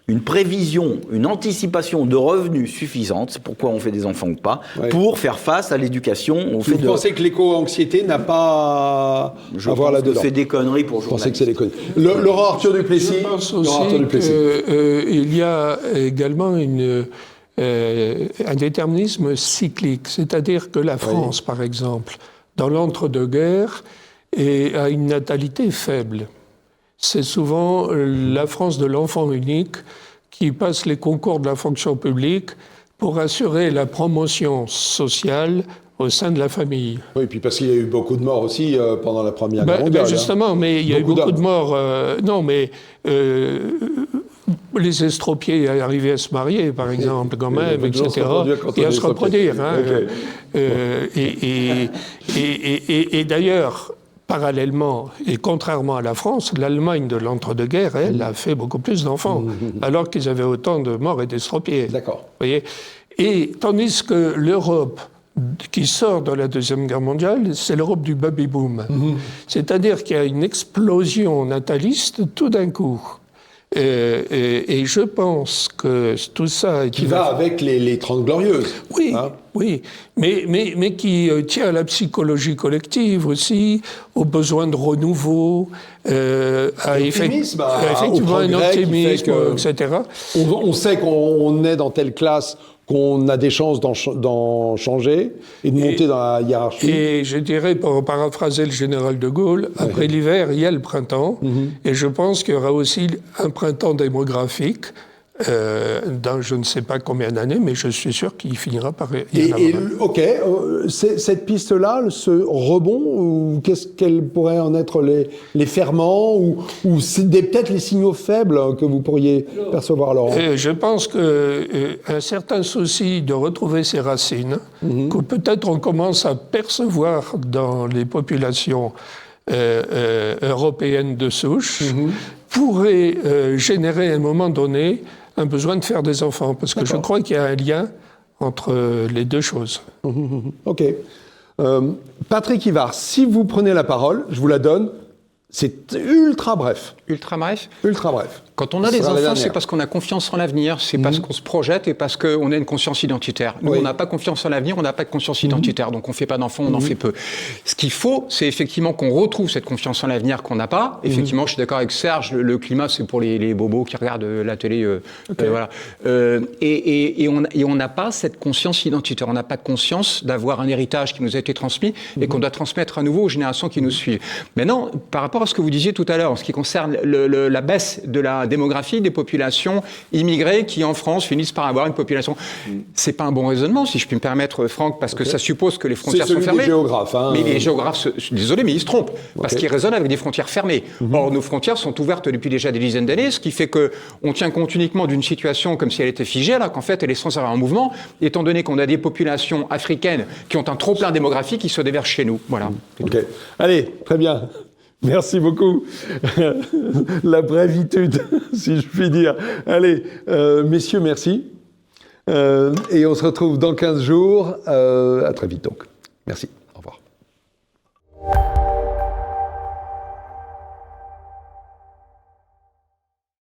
une prévision, une anticipation de revenus suffisante, c'est pourquoi on fait des enfants ou pas, pour faire face à l'éducation. Vous pensez que l'éco-anxiété n'a pas à voir là-dedans? C'est des conneries pour journalistes. Je pensais que c'est des conneries. Laurent Arthur Duplessis. Je pense aussi qu'il y a également un déterminisme cyclique, c'est-à-dire que la France, par exemple, dans l'entre-deux-guerres, a une natalité faible. C'est souvent la France de l'enfant unique qui passe les concours de la fonction publique pour assurer la promotion sociale au sein de la famille. Oui, puis parce qu'il y a eu beaucoup de morts aussi pendant la Première Guerre mondiale. Justement, mais il y a eu beaucoup de morts. Non, mais les estropiés arrivaient à se marier, par exemple, quand même, etc. Et à se reproduire. Hein, et d'ailleurs, parallèlement, et contrairement à la France, l'Allemagne de l'entre-deux-guerres, elle, a fait beaucoup plus d'enfants, alors qu'ils avaient autant de morts et d'estropiés. D'accord. Vous voyez ? Et tandis que l'Europe qui sort de la Deuxième Guerre mondiale, c'est l'Europe du baby-boom. C'est-à-dire qu'il y a une explosion nataliste tout d'un coup. Et je pense que tout ça... Qui va avec les 30 Glorieuses. Oui, hein, oui, mais qui tient à la psychologie collective aussi, aux besoins de renouveau, à effectivement un optimisme, etc. On sait qu'on est dans telle classe, qu'on a des chances d'en changer et de monter dans la hiérarchie. Et je dirais, pour paraphraser le général de Gaulle, après l'hiver, il y a le printemps, et je pense qu'il y aura aussi un printemps démographique, dans je ne sais pas combien d'années, mais je suis sûr qu'il finira par y en avoir. Cette piste-là, ce rebond, qu'est-ce qu'elle pourrait en être les ferments, ou c'est peut-être les signaux faibles que vous pourriez percevoir, Laurent? Je pense qu'un certain souci de retrouver ses racines, que peut-être on commence à percevoir dans les populations européennes de souche, pourrait générer à un moment donné un besoin de faire des enfants, parce que je crois qu'il y a un lien entre les deux choses. Ok. Patrick Ivard, si vous prenez la parole, je vous la donne, c'est ultra bref. Ultra bref. Ultra bref. Quand on a des enfants, c'est parce qu'on a confiance en l'avenir, c'est parce qu'on se projette et parce qu'on a une conscience identitaire. Nous, on n'a pas confiance en l'avenir, on n'a pas de conscience identitaire, donc on ne fait pas d'enfants, on en fait peu. Ce qu'il faut, c'est effectivement qu'on retrouve cette confiance en l'avenir qu'on n'a pas. Effectivement, je suis d'accord avec Serge, le climat, c'est pour les bobos qui regardent la télé. Voilà. Et on n'a pas cette conscience identitaire, on n'a pas de conscience d'avoir un héritage qui nous a été transmis et qu'on doit transmettre à nouveau aux générations qui nous suivent. Maintenant, par rapport à ce que vous disiez tout à l'heure, en ce qui concerne la baisse de la démographie des populations immigrées qui, en France, finissent par avoir une population. C'est pas un bon raisonnement, si je puis me permettre, Franck, parce que ça suppose que les frontières sont fermées. C'est celui des géographes. Hein, mais les géographes, désolé, mais ils se trompent, parce qu'ils raisonnent avec des frontières fermées. Or, nos frontières sont ouvertes depuis déjà des dizaines d'années, ce qui fait qu'on tient compte uniquement d'une situation comme si elle était figée, alors qu'en fait, elle est sans arrêt en mouvement, étant donné qu'on a des populations africaines qui ont un trop-plein démographique qui se déverse chez nous. Voilà. Ok. Allez, très bien. Merci beaucoup. La brévitude, si je puis dire. Allez, messieurs, merci. Et on se retrouve dans 15 jours. À très vite donc. Merci.